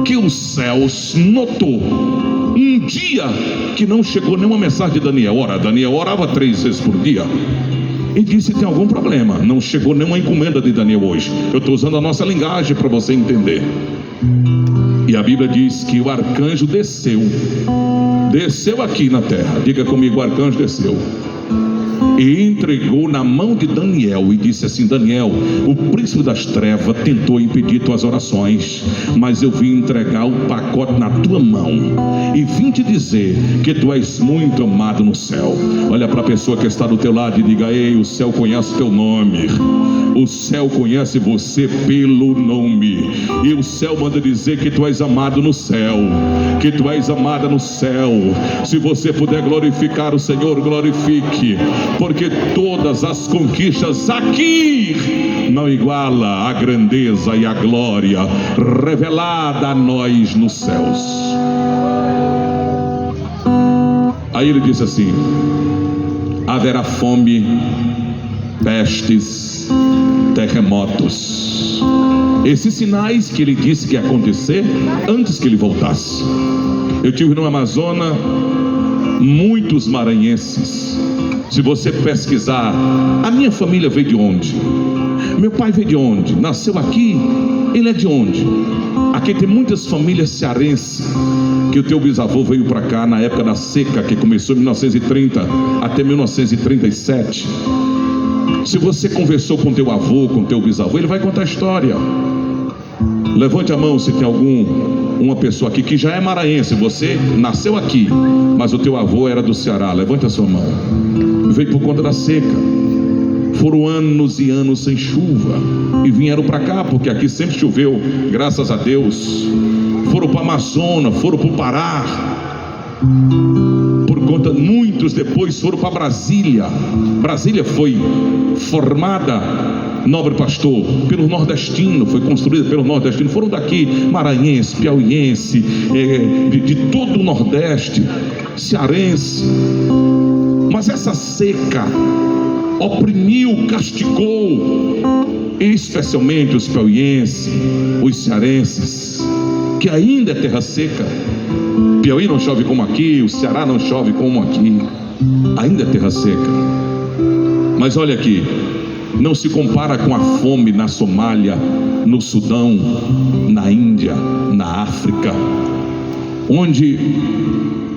que os céus notou um dia que não chegou nenhuma mensagem de Daniel. Ora, Daniel orava 3 vezes por dia e disse: tem algum problema, não chegou nenhuma encomenda de Daniel hoje. Eu estou usando a nossa linguagem para você entender. E a Bíblia diz que o arcanjo desceu aqui na terra. Diga comigo: o arcanjo desceu e entregou na mão de Daniel e disse assim: Daniel, o príncipe das trevas tentou impedir tuas orações, mas eu vim entregar o pacote na tua mão e vim te dizer que tu és muito amado no céu. Olha para a pessoa que está do teu lado e diga: ei, o céu conhece o teu nome, o céu conhece você pelo nome, e o céu manda dizer que tu és amado no céu, que tu és amada no céu. Se você puder glorificar o Senhor, glorifique, porque todas as conquistas aqui não iguala a grandeza e a glória revelada a nós nos céus. Aí ele disse assim: haverá fome, pestes, terremotos. Esses sinais que ele disse que ia acontecer antes que ele voltasse. Eu tive no Amazonas muitos maranhenses. Se você pesquisar, a minha família veio de onde? Meu pai veio de onde? Nasceu aqui? Ele é de onde? Aqui tem muitas famílias cearenses que o teu bisavô veio para cá na época da seca, que começou em 1930 até 1937. Se você conversou com teu avô, com teu bisavô, ele vai contar a história. Levante a mão se tem uma pessoa aqui que já é maranhense. Você nasceu aqui, mas o teu avô era do Ceará. Levante a sua mão. Veio por conta da seca. Foram anos e anos sem chuva e vieram para cá, porque aqui sempre choveu, graças a Deus. Foram para o Amazonas, foram para o Pará. Por conta, muitos depois foram para Brasília. Brasília foi formada, nobre pastor, pelo nordestino, foi construída pelo nordestino. Foram daqui, maranhense, piauiense, de todo o Nordeste, cearense. Mas essa seca oprimiu, castigou, especialmente os piauienses, os cearenses, que ainda é terra seca. Piauí não chove como aqui, o Ceará não chove como aqui, ainda é terra seca. Mas olha aqui, não se compara com a fome na Somália, no Sudão, na Índia, na África, onde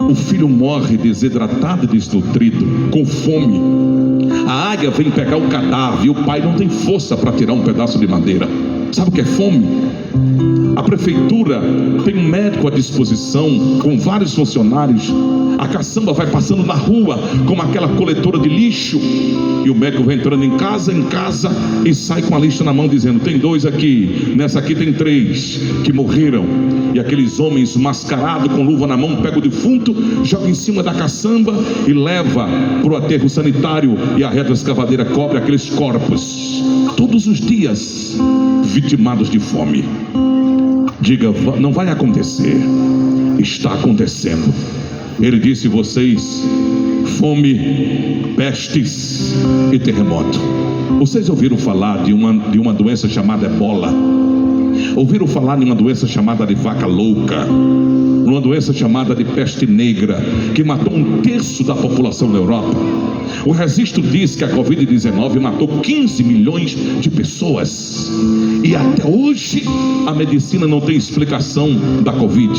o filho morre desidratado e desnutrido, com fome. A águia vem pegar o cadáver e o pai não tem força para tirar um pedaço de madeira. Sabe o que é fome? A prefeitura tem um médico à disposição, com vários funcionários. A caçamba vai passando na rua como aquela coletora de lixo, e o médico vai entrando em casa e sai com a lista na mão dizendo: tem 2 aqui, nessa aqui tem 3 que morreram. E aqueles homens mascarados com luva na mão pegam o defunto, joga em cima da caçamba e leva para o aterro sanitário, e a retroescavadeira cobre aqueles corpos todos os dias, vitimados de fome. Diga: não vai acontecer. Está acontecendo. Ele disse: vocês, fome, pestes e terremoto. Vocês ouviram falar de uma doença chamada ebola? Ouviram falar de uma doença chamada de vaca louca? Uma doença chamada de peste negra, que matou 1/3 da população da Europa. O registro diz que a Covid-19 matou 15 milhões de pessoas. E até hoje a medicina não tem explicação da Covid.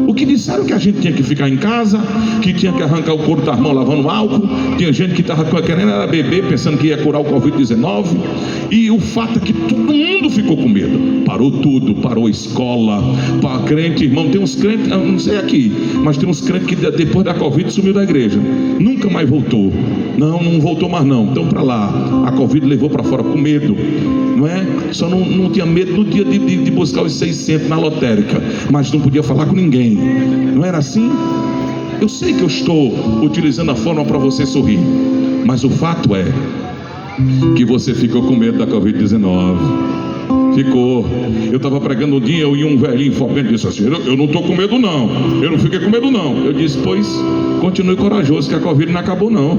O que disseram que a gente tinha que ficar em casa, que tinha que arrancar o couro das mãos lavando álcool. Tinha gente que estava querendo era beber, pensando que ia curar o Covid-19. E o fato é que todo mundo ficou com medo. Parou tudo, parou a escola, para crente, irmão. Tem uns crentes, eu não sei aqui, mas tem uns crentes que depois da Covid sumiu da igreja, nunca mais voltou. Não voltou mais não, então para lá. A Covid levou para fora com medo, não é? Só não tinha medo no dia de buscar os 600 na lotérica, mas não podia falar com ninguém. Não era assim? Eu sei que eu estou utilizando a forma para você sorrir, mas o fato é que você ficou com medo da Covid-19. Ficou. Eu estava pregando um dia e um velhinho formente disse assim: eu não estou com medo não, eu não fiquei com medo não. Eu disse: pois continue corajoso, que a Covid não acabou não.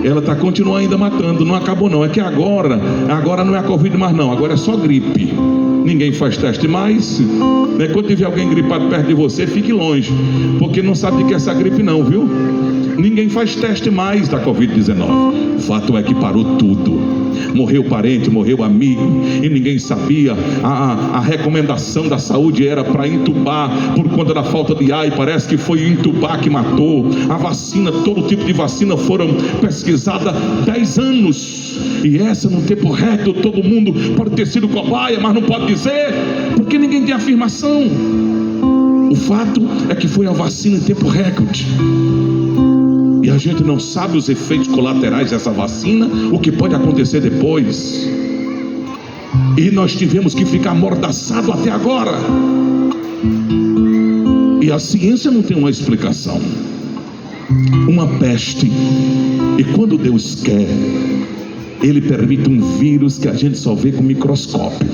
Ela continua ainda matando, não acabou não. É que agora não é a Covid mais não, agora é só gripe. Ninguém faz teste mais, né? Quando tiver alguém gripado perto de você, fique longe, porque não sabe de que é essa gripe não, viu? Ninguém faz teste mais da Covid-19. O fato é que parou tudo. Morreu parente, morreu amigo, e ninguém sabia. A recomendação da saúde era para entubar por conta da falta de ar, e parece que foi entubar que matou. A vacina, todo tipo de vacina foram pesquisadas 10 anos, e essa no tempo recorde. Todo mundo pode ter sido cobaia, mas não pode dizer, porque ninguém tem afirmação. O fato é que foi a vacina em tempo recorde, e a gente não sabe os efeitos colaterais dessa vacina, o que pode acontecer depois. E nós tivemos que ficar amordaçado até agora. E a ciência não tem uma explicação. Uma peste. E quando Deus quer, Ele permite um vírus que a gente só vê com microscópio.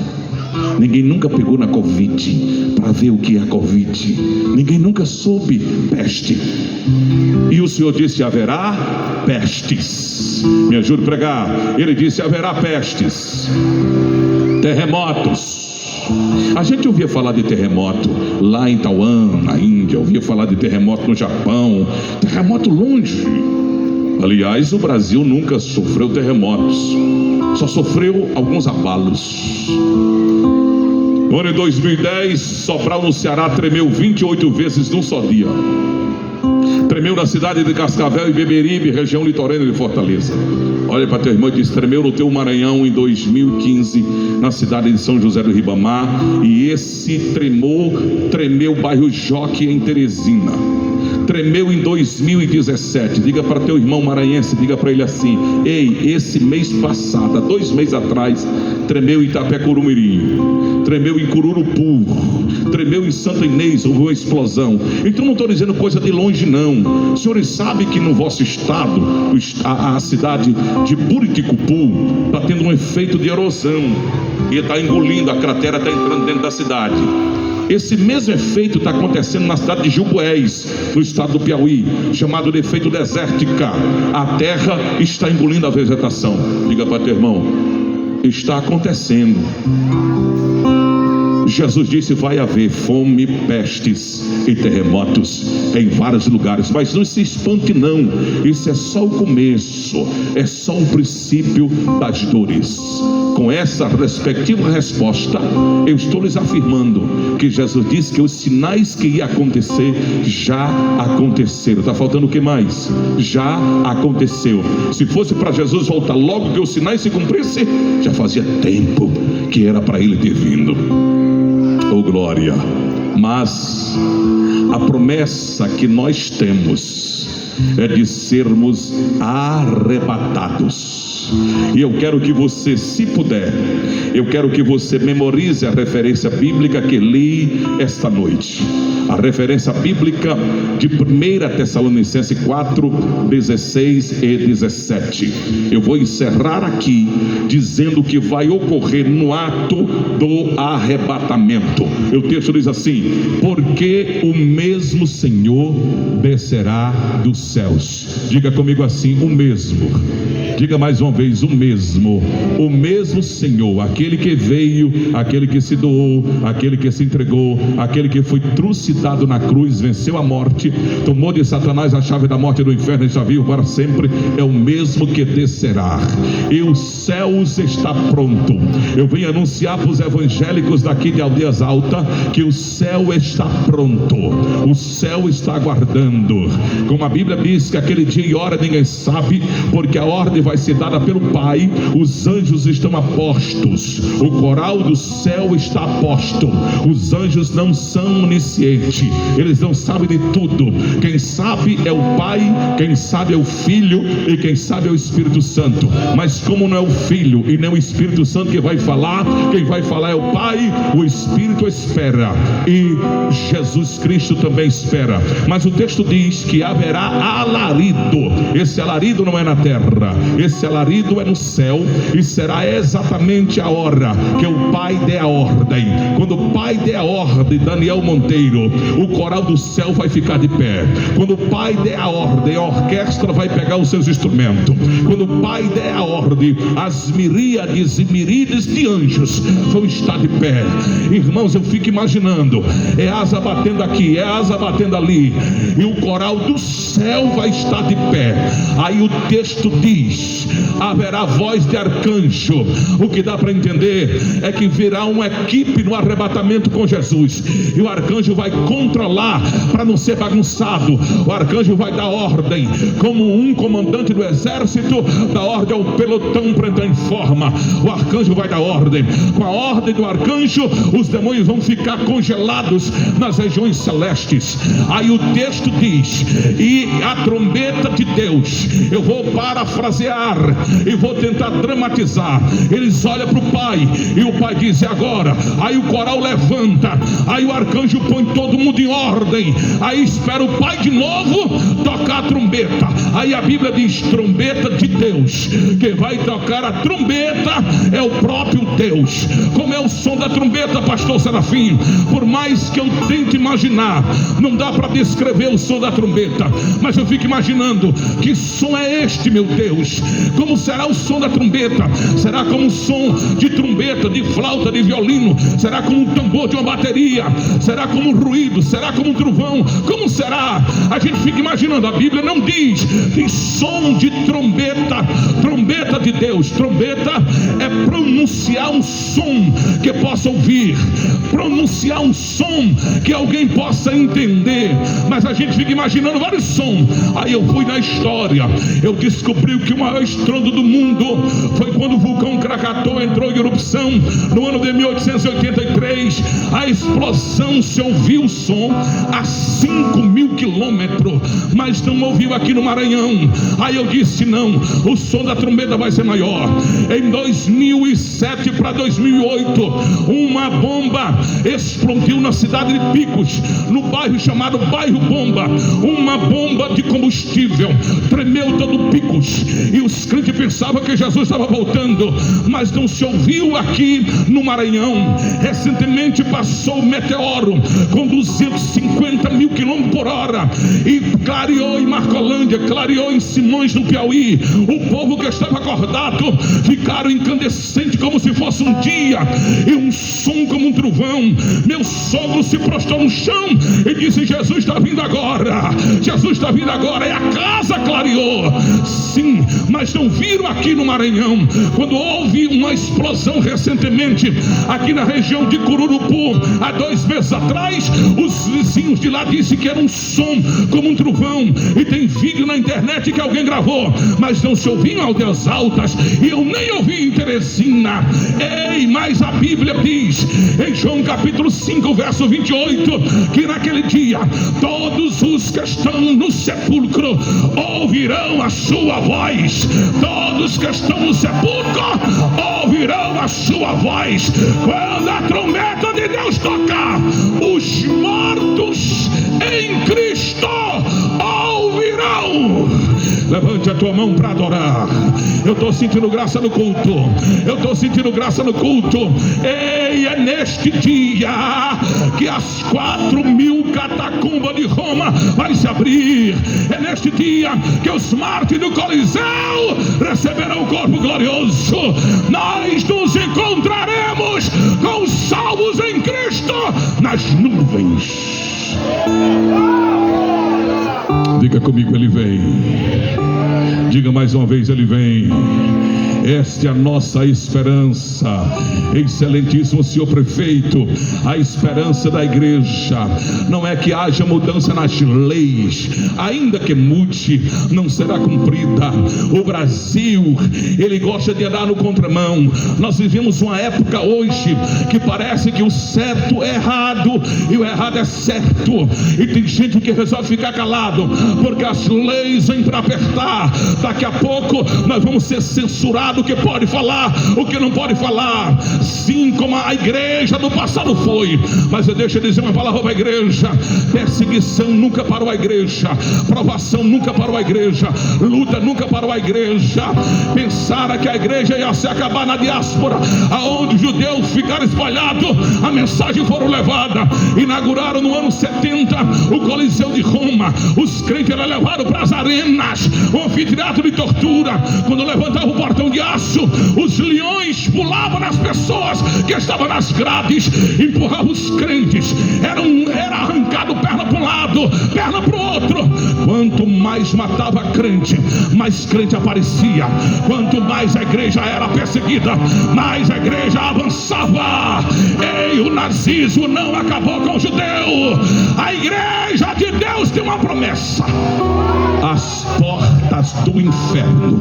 Ninguém nunca pegou na Covid para ver o que é a Covid. Ninguém nunca soube peste. E o Senhor disse: haverá pestes. Me ajude a pregar. Ele disse: haverá pestes, terremotos. A gente ouvia falar de terremoto lá em Taiwan, na Índia, ouvia falar de terremoto no Japão, terremoto longe. Aliás, o Brasil nunca sofreu terremotos, só sofreu alguns abalos. No ano de 2010, Sobral no Ceará tremeu 28 vezes num só dia. Tremeu na cidade de Cascavel e Beberibe, região litorânea de Fortaleza. Olha para teu irmão e diz: tremeu no teu Maranhão em 2015, na cidade de São José do Ribamar. E esse tremeu o bairro Joque, em Teresina. Tremeu em 2017. Diga para teu irmão maranhense, diga para ele assim: ei, esse mês passado, há 2 meses atrás, tremeu em Itapé-Curumirim, tremeu em Cururupu, tremeu em Santa Inês, houve uma explosão. Então não estou dizendo coisa de longe não. Os senhores sabem que no vosso estado, a cidade de Buriticupu está tendo um efeito de erosão, e está engolindo, a cratera está entrando dentro da cidade. Esse mesmo efeito está acontecendo na cidade de Jubués, no estado do Piauí, chamado de efeito desértica. A terra está engolindo a vegetação. Diga para teu irmão: está acontecendo. Jesus disse: vai haver fome, pestes e terremotos em vários lugares. Mas não se espante não, isso é só o começo, é só o princípio das dores. Com essa respectiva resposta, eu estou lhes afirmando que Jesus disse que os sinais que ia acontecer já aconteceram. Está faltando o que mais? Já aconteceu. Se fosse para Jesus voltar logo que os sinais se cumprissem, já fazia tempo que era para ele ter vindo. Oh glória! Mas a promessa que nós temos é de sermos arrebatados. E eu quero que você, se puder, eu quero que você memorize a referência bíblica que li esta noite. A referência bíblica de 1 Tessalonicenses 4, 16 e 17. Eu vou encerrar aqui dizendo que vai ocorrer no ato do arrebatamento. O texto diz assim: porque o mesmo Senhor descerá dos céus. Diga comigo assim: o mesmo. Diga mais uma vez: o mesmo Senhor, aquele que veio, aquele que se doou, aquele que se entregou, aquele que foi trucidado na cruz, venceu a morte, tomou de Satanás a chave da morte e do inferno e está vivo para sempre, é o mesmo que descerá. E os céus está pronto. Eu venho anunciar para os evangélicos daqui de Aldeias Altas que o céu está pronto, o céu está aguardando. Como a Bíblia diz que aquele dia e hora ninguém sabe, porque a ordem vai ser dada pelo Pai. Os anjos estão a postos, o coral do céu está a posto. Os anjos não são oniscientes, eles não sabem de tudo. Quem sabe é o Pai, quem sabe é o Filho e quem sabe é o Espírito Santo. Mas como não é o Filho e nem o Espírito Santo que vai falar, quem vai falar é o Pai. O Espírito espera e Jesus Cristo também espera. Mas o texto diz que haverá alarido. Esse alarido não é na terra, esse alarido é no céu, e será exatamente a hora que o Pai der a ordem. Quando o Pai der a ordem, Daniel Monteiro, o coral do céu vai ficar de pé. Quando o Pai der a ordem, a orquestra vai pegar os seus instrumentos. Quando o Pai der a ordem, as miríades e miríades de anjos vão estar de pé. Irmãos, eu fico imaginando, é asa batendo aqui, é asa batendo ali, e o coral do céu vai estar de pé. Aí o texto diz: haverá voz de arcanjo. O que dá para entender é que virá uma equipe no arrebatamento com Jesus, e o arcanjo vai controlar para não ser bagunçado. O arcanjo vai dar ordem, como um comandante do exército dá ordem ao pelotão para entrar em forma. O arcanjo vai dar ordem. Com a ordem do arcanjo, os demônios vão ficar congelados nas regiões celestes. Aí o texto diz: e a trombeta de Deus, eu vou parafrasear, e vou tentar dramatizar. Eles olham para o pai e o pai diz: é agora. Aí o coral levanta, aí o arcanjo põe todo mundo em ordem, aí espera o pai de novo tocar a trombeta. Aí a Bíblia diz: trombeta de Deus. Quem vai tocar a trombeta é o próprio Deus. Como é o som da trombeta, pastor Serafim? Por mais que eu tente imaginar, não dá para descrever o som da trombeta, mas eu fico imaginando: que som é este, meu Deus? Como será o som da trombeta? Será como um som de trombeta, de flauta, de violino? Será como um tambor de uma bateria? Será como um ruído? Será como um trovão? Como será? A gente fica imaginando. A Bíblia não diz em som de trombeta. Trombeta de Deus. Trombeta é pronunciar um som que possa ouvir, pronunciar um som que alguém possa entender. Mas a gente fica imaginando vários sons. Aí eu fui na história, eu descobri que o maior estrondo do mundo foi quando o vulcão Krakatoa entrou em erupção no ano de 1883. A explosão, se ouviu o som a 5.000 quilômetros, mas não ouviu aqui no Maranhão. Aí eu disse: não, o som da trombeta vai ser maior. Em 2007 para 2008, uma bomba explodiu na cidade de Picos, no bairro chamado Bairro Bomba. Uma bomba de combustível tremeu todo Picos, e os crentes pensavam que Jesus estava voltando, mas não se ouviu aqui no Maranhão. Recentemente passou o meteoro com 250.000 quilômetros por hora e clareou em Marcolândia, clareou em Simões, no Piauí. O povo que estava acordado ficaram incandescentes como se fosse um dia, e um som como um trovão. Meu sogro se prostrou no chão e disse: Jesus está vindo agora, Jesus está vindo agora. E a casa clareou, sim, mas não viram aqui no Maranhão. Quando houve uma explosão recentemente aqui na região de Cururupu, há 2 meses atrás, os vizinhos de lá disseram que era um som como um trovão, e tem vídeo na internet que alguém gravou, mas não se ouviu em Aldeias Altas, e eu nem ouvi em Teresina. Ei, mas a Bíblia diz em João capítulo 5 verso 28 que naquele dia todos os que estão no sepulcro ouvirão a sua voz. Todos que estão no sepulcro ouvirão a sua voz. Quando a trombeta de Deus tocar, os mortos em Cristo ouvirão. Levante a tua mão para adorar. Eu estou sentindo graça no culto. Eu estou sentindo graça no culto. Ei, é neste dia que as 4.000 catacumbas de Roma vai se abrir. É neste dia que os mártires do Coliseu receberão o corpo glorioso. Nós nos encontraremos com os salvos em Cristo nas nuvens. Diga comigo: Ele vem. Diga mais uma vez: Ele vem. Esta é a nossa esperança. Excelentíssimo senhor prefeito, a esperança da igreja não é que haja mudança nas leis, ainda que mude, não será cumprida. O Brasil, ele gosta de andar no contramão. Nós vivemos uma época hoje que parece que o certo é errado e o errado é certo, e tem gente que resolve ficar calado porque as leis vêm para apertar. Daqui a pouco nós vamos ser censurados, o que pode falar, o que não pode falar. Sim, como a igreja do passado foi. Mas deixa eu dizer uma palavra para a igreja: perseguição nunca parou a igreja, provação nunca parou a igreja, luta nunca parou a igreja. Pensaram que a igreja ia se acabar na diáspora, aonde os judeus ficaram espalhados, a mensagem foram levada. Inauguraram no ano 70 o Coliseu de Roma. Os crentes eram levados para as arenas, o anfiteatro de tortura. Quando levantava o portão de aço, os leões pulavam nas pessoas que estavam nas grades, empurravam os crentes. Era arrancado perna para um lado, perna para o outro. Quanto mais matava crente, mais crente aparecia. Quanto mais a igreja era perseguida, mais a igreja avançava. Ei, o nazismo não acabou com o judeu. A igreja de Deus tem uma promessa: as portas portas do inferno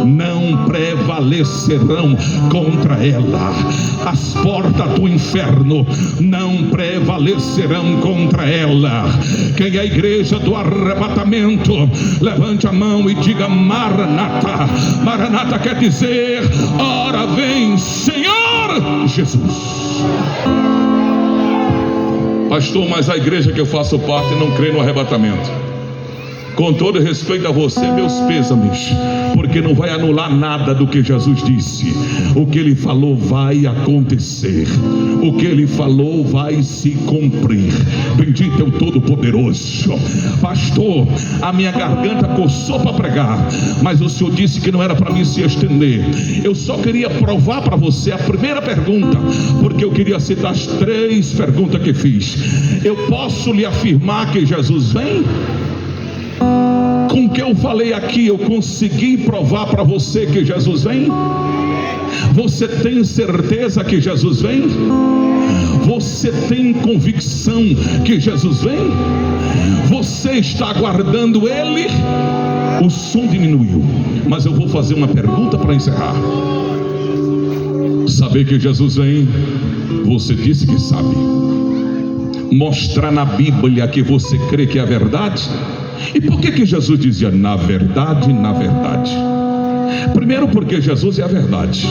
não prevalecerão contra ela. As portas do inferno não prevalecerão contra ela. Quem é a igreja do arrebatamento, levante a mão e diga Maranata. Maranata quer dizer: ora vem, Senhor Jesus. Pastor, mas a igreja que eu faço parte não crê no arrebatamento. Com todo respeito a você, meus pêsames, porque não vai anular nada do que Jesus disse. O que Ele falou vai acontecer, o que Ele falou vai se cumprir. Bendito é o Todo-Poderoso. Pastor, a minha garganta coçou para pregar, mas o Senhor disse que não era para mim se estender. Eu só queria provar para você a primeira pergunta, porque eu queria citar as 3 perguntas que fiz. Eu posso lhe afirmar que Jesus vem? Com o que eu falei aqui, eu consegui provar para você que Jesus vem? Você tem certeza que Jesus vem? Você tem convicção que Jesus vem? Você está aguardando Ele? O som diminuiu, mas eu vou fazer uma pergunta para encerrar. Saber que Jesus vem, você disse que sabe. Mostrar na Bíblia que você crê que é a verdade. E por que Jesus dizia na verdade, na verdade? Primeiro, porque Jesus é a verdade.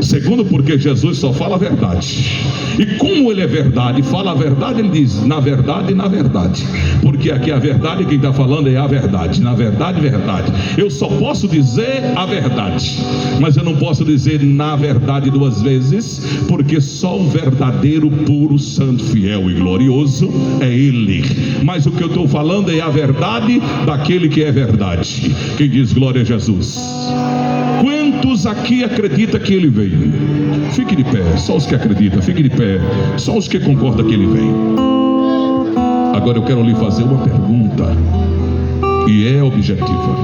Segundo, porque Jesus só fala a verdade. E como Ele é verdade, fala a verdade, Ele diz na verdade, na verdade. Porque aqui a verdade, quem está falando é a verdade. Na verdade, verdade. Eu só posso dizer a verdade, mas eu não posso dizer na verdade 2 vezes, porque só o verdadeiro, puro, santo, fiel e glorioso é Ele. Mas o que eu estou falando é a verdade daquele que é verdade. Quem diz glória a Jesus? Quantos aqui acreditam que Ele veio? Fique de pé, só os que acreditam. Fique de pé, só os que concordam que Ele vem. Agora eu quero lhe fazer uma pergunta, e é objetiva.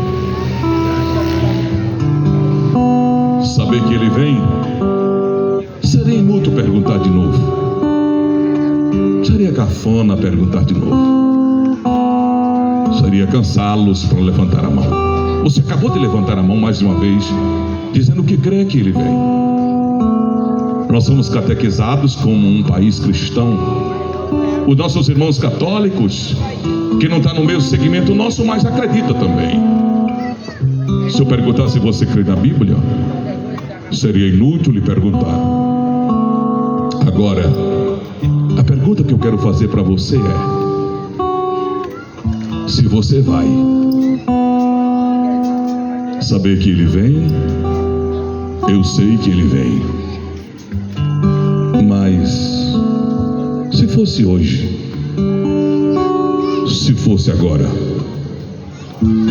Saber que Ele vem seria inútil perguntar de novo. Seria cafona perguntar de novo. Seria cansá-los para levantar a mão. Você acabou de levantar a mão mais uma vez, dizendo que crê que Ele vem. Nós somos catequizados como um país cristão. Os nossos irmãos católicos, que não está no mesmo segmento nosso, mas acredita também. Se eu perguntar se você crê na Bíblia, seria inútil lhe perguntar. Agora, a pergunta que eu quero fazer para você é: se você vai saber que Ele vem, eu sei que Ele vem, mas se fosse hoje, se fosse agora,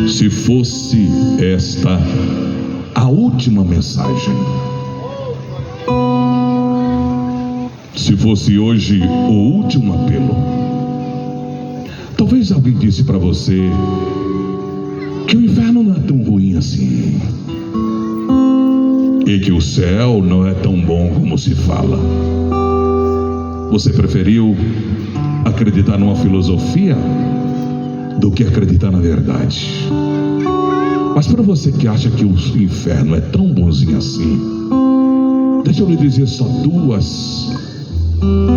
se fosse esta a última mensagem, se fosse hoje o último apelo, talvez alguém disse para você que o inferno não é tão ruim assim, e que o céu não é tão bom como se fala. Você preferiu acreditar numa filosofia do que acreditar na verdade. Mas para você que acha que o inferno é tão bonzinho assim, deixa eu lhe dizer só 2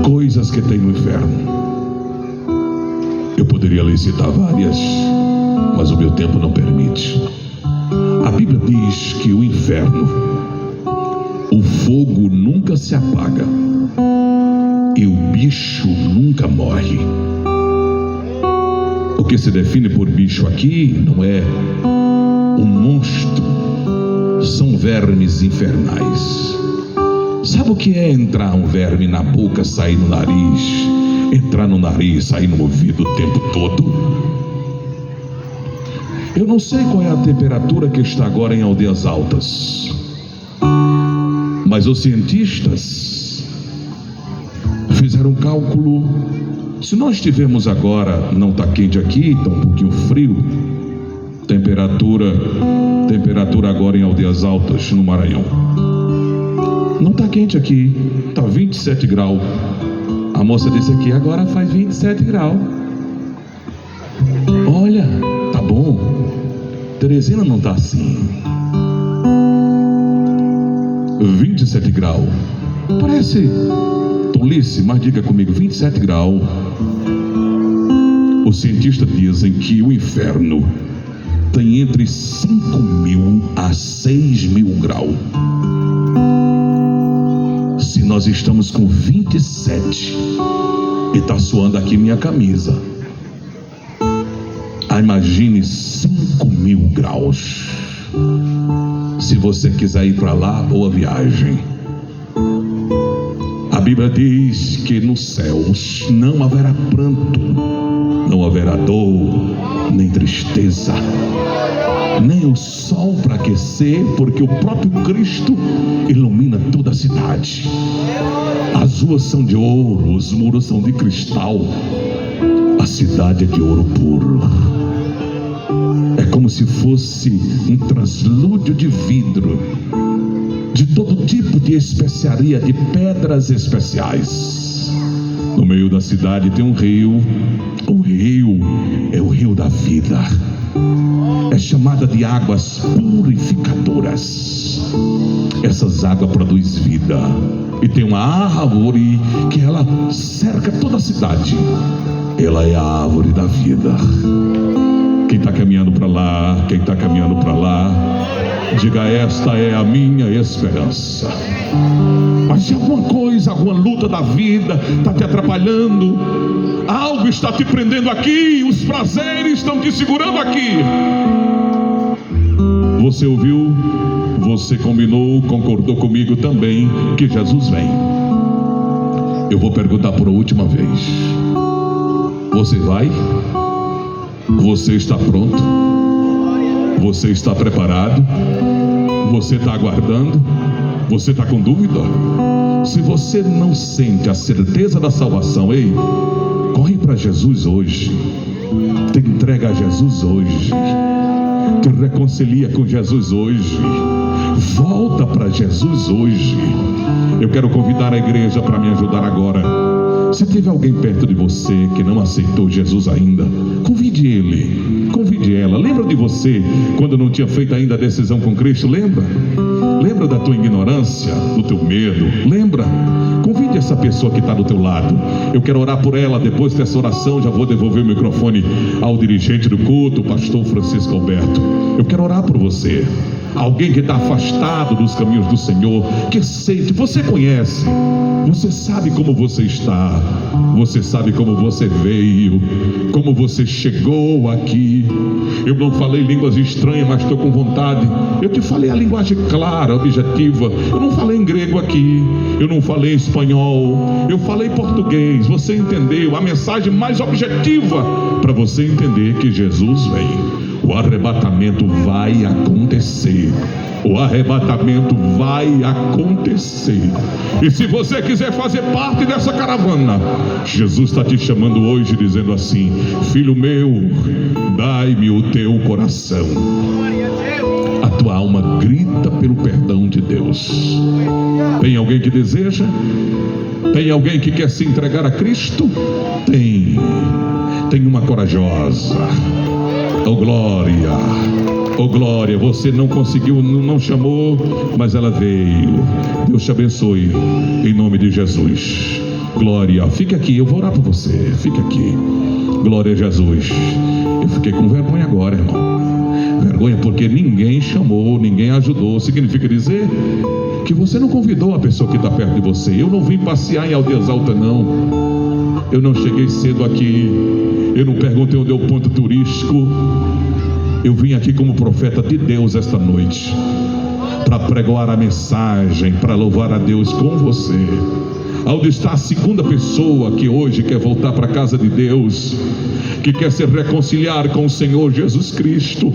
coisas que tem no inferno. Eu poderia lhe citar várias, mas o meu tempo não permite. A Bíblia diz que o inferno, o fogo nunca se apaga e o bicho nunca morre. O que se define por bicho aqui não é um monstro, são vermes infernais. Sabe o que é entrar um verme na boca, sair no nariz, entrar no nariz, sair no ouvido o tempo todo? Eu não sei qual é a temperatura que está agora em Aldeias Altas, mas os cientistas fizeram um cálculo. Se nós estivermos agora, não está quente aqui, está um pouquinho frio, temperatura agora em Aldeias Altas, no Maranhão, não está quente aqui, está 27 graus. A moça disse aqui, agora faz 27 graus. Olha, tá bom. Teresina não está assim. 27 graus. Parece tolice, mas diga comigo, 27 graus. Os cientistas dizem que o inferno tem entre 5.000 a 6.000 graus. Se nós estamos com 27 e está suando aqui minha camisa, imagine 5.000 graus. Se você quiser ir para lá, boa viagem. A Bíblia diz que nos céus não haverá pranto, não haverá dor, nem tristeza, nem o sol para aquecer, porque o próprio Cristo ilumina toda a cidade. As ruas são de ouro, os muros são de cristal, a cidade é de ouro puro. É como se fosse um translúdio de vidro, de todo tipo de especiaria, de pedras especiais. No meio da cidade tem um rio. O rio é o rio da vida. É chamada de águas purificadoras. Essas águas produzem vida. E tem uma árvore que ela cerca toda a cidade. Ela é a árvore da vida. Quem está caminhando para lá, quem está caminhando para lá, diga: esta é a minha esperança. Mas se alguma coisa, alguma luta da vida está te atrapalhando, algo está te prendendo aqui, os prazeres estão te segurando aqui, você ouviu, você combinou, concordou comigo também que Jesus vem. Eu vou perguntar por última vez: você vai? Você está pronto? Você está preparado? Você está aguardando? Você está com dúvida? Se você não sente a certeza da salvação, ei, corre para Jesus hoje. Te entrega a Jesus hoje. Te reconcilia com Jesus hoje. Volta para Jesus hoje. Eu quero convidar a igreja para me ajudar agora. Se tiver alguém perto de você que não aceitou Jesus ainda, convide ele, convide ela. Lembra de você quando não tinha feito ainda a decisão com Cristo? Lembra? Lembra da tua ignorância, do teu medo? Lembra? Convide essa pessoa que está do teu lado. Eu quero orar por ela. Depois dessa oração já vou devolver o microfone ao dirigente do culto, o pastor Francisco Alberto. Eu quero orar por você. Alguém que está afastado dos caminhos do Senhor, que sente, você conhece, você sabe como você está, você sabe como você veio, como você chegou aqui. Eu não falei línguas estranhas, mas estou com vontade. Eu te falei a linguagem clara, objetiva. Eu não falei em grego aqui, eu não falei em espanhol, eu falei português. Você entendeu a mensagem mais objetiva para você entender que Jesus vem. O arrebatamento vai acontecer. O arrebatamento vai acontecer. E se você quiser fazer parte dessa caravana, Jesus está te chamando hoje, dizendo assim: filho meu, dai-me o teu coração. A tua alma grita pelo perdão de Deus. Tem alguém que deseja? Tem alguém que quer se entregar a Cristo? Tem uma corajosa. Oh glória, oh glória, você não conseguiu, não chamou, mas ela veio. Deus te abençoe, em nome de Jesus. Glória, fica aqui, eu vou orar por você, fica aqui. Glória a Jesus. Eu fiquei com vergonha agora, irmão. Vergonha porque ninguém chamou, ninguém ajudou. Significa dizer que você não convidou a pessoa que está perto de você. Eu não vim passear em Aldeias Altas, não. Eu não cheguei cedo aqui. Eu não perguntei onde é o ponto turístico. Eu vim aqui como profeta de Deus esta noite, para pregoar a mensagem, para louvar a Deus com você. Onde está a segunda pessoa que hoje quer voltar para a casa de Deus, que quer se reconciliar com o Senhor Jesus Cristo,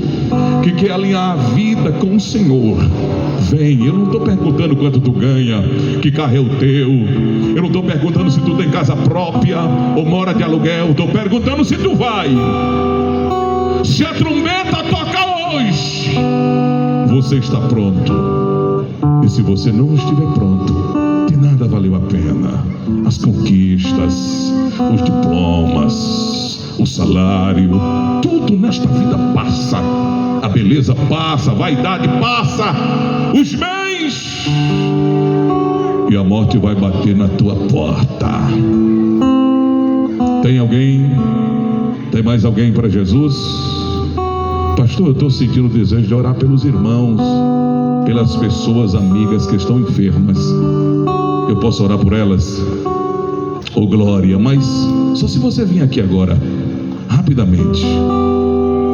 que quer alinhar a vida com o Senhor? Vem. Eu não estou perguntando quanto tu ganha, que carro é o teu. Eu não estou perguntando se tu tem casa própria ou mora de aluguel. Estou perguntando se tu vai. Se a trombeta toca hoje, você está pronto. E se você não estiver pronto, de nada valeu a pena. As conquistas, os diplomas, o salário, tudo nesta vida passa. A beleza beleza passa, a vaidade passa, os bens, e a morte vai bater na tua porta. Tem alguém? Tem mais alguém para Jesus? Pastor, eu estou sentindo o desejo de orar pelos irmãos, pelas pessoas amigas que estão enfermas. Eu posso orar por elas? Oh glória, mas só se você vir aqui agora, rapidamente.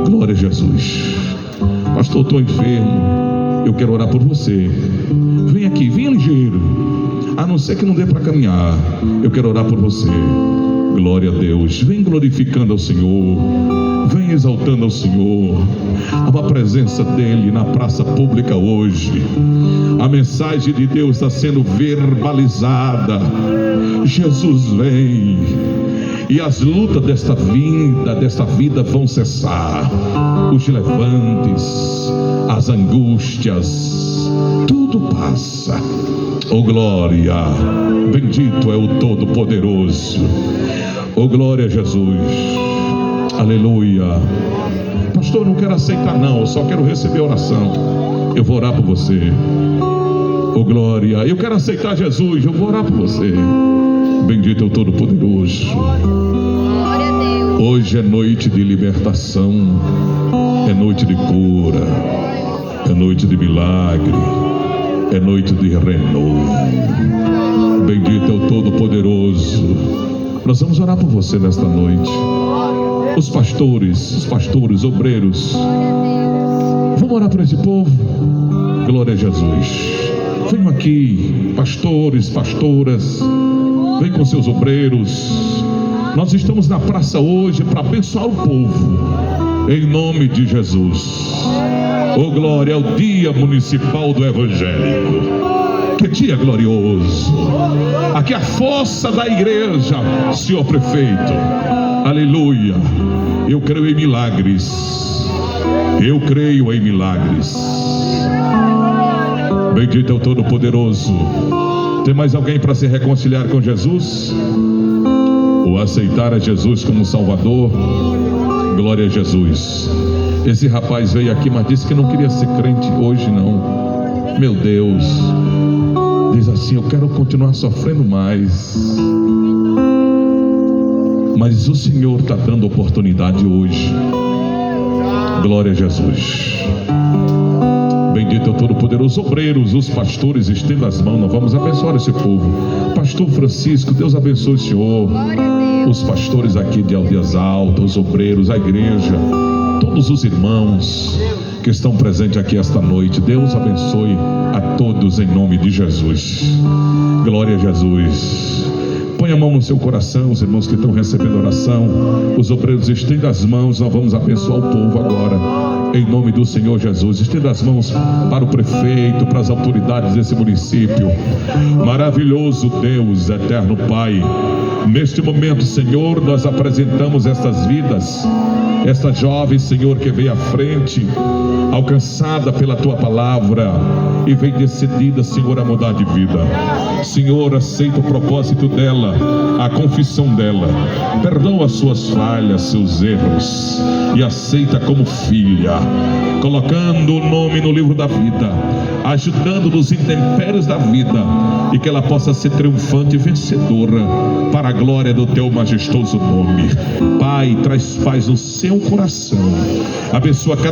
Glória a Jesus. Pastor, estou enfermo, eu quero orar por você. Vem aqui, venha ligeiro. A não ser que não dê para caminhar, eu quero orar por você. Glória a Deus. Vem glorificando ao Senhor, vem exaltando ao Senhor. Há uma presença dele na praça pública hoje. A mensagem de Deus está sendo verbalizada. Jesus vem, e as lutas desta vida vão cessar. Os levantes, as angústias, tudo passa. Oh glória, bendito é o Todo-Poderoso. Oh glória a Jesus. Aleluia. Pastor, eu não quero aceitar não, eu só quero receber a oração. Eu vou orar por você. Oh glória, eu quero aceitar Jesus, eu vou orar por você. Bendito é o Todo-Poderoso. Hoje é noite de libertação, é noite de cura, é noite de milagre, é noite de renovo. Bendito é o Todo-Poderoso. Nós vamos orar por você nesta noite. Os pastores, obreiros, vamos orar por esse povo. Glória a Jesus. Venham aqui, pastores, pastoras, vem com seus obreiros. Nós estamos na praça hoje para abençoar o povo, em nome de Jesus. Oh glória, é o dia municipal do evangélico. Que dia glorioso! Aqui a força da igreja, senhor prefeito. Aleluia. Eu creio em milagres. Eu creio em milagres. Bendito é o Todo-Poderoso. Tem mais alguém para se reconciliar com Jesus? Ou aceitar a Jesus como Salvador? Glória a Jesus. Esse rapaz veio aqui, mas disse que não queria ser crente hoje não. Meu Deus. Diz assim, eu quero continuar sofrendo mais. Mas o Senhor está dando oportunidade hoje. Glória a Jesus. Bendito é o Todo-Poderoso. Obreiros, os pastores, estenda as mãos. Nós vamos abençoar esse povo. Pastor Francisco, Deus abençoe o senhor. Os pastores aqui de Aldeias Altas, os obreiros, a igreja, todos os irmãos que estão presentes aqui esta noite. Deus abençoe a todos em nome de Jesus. Glória a Jesus. Põe a mão no seu coração, os irmãos que estão recebendo oração. Os obreiros, estenda as mãos. Nós vamos abençoar o povo agora, em nome do Senhor Jesus. Estenda as mãos para o prefeito, para as autoridades desse município. Maravilhoso Deus, eterno Pai, neste momento, Senhor, nós apresentamos estas vidas. Esta jovem, Senhor, que veio à frente, alcançada pela Tua palavra, e vem decidida, Senhor, a mudar de vida. Senhor, aceita o propósito dela, a confissão dela, perdoa as suas falhas, seus erros, e aceita como filha, colocando o nome no livro da vida, ajudando nos intempéries da vida, e que ela possa ser triunfante e vencedora, para a glória do Teu majestoso nome. Pai, traz paz no seu coração, abençoa cada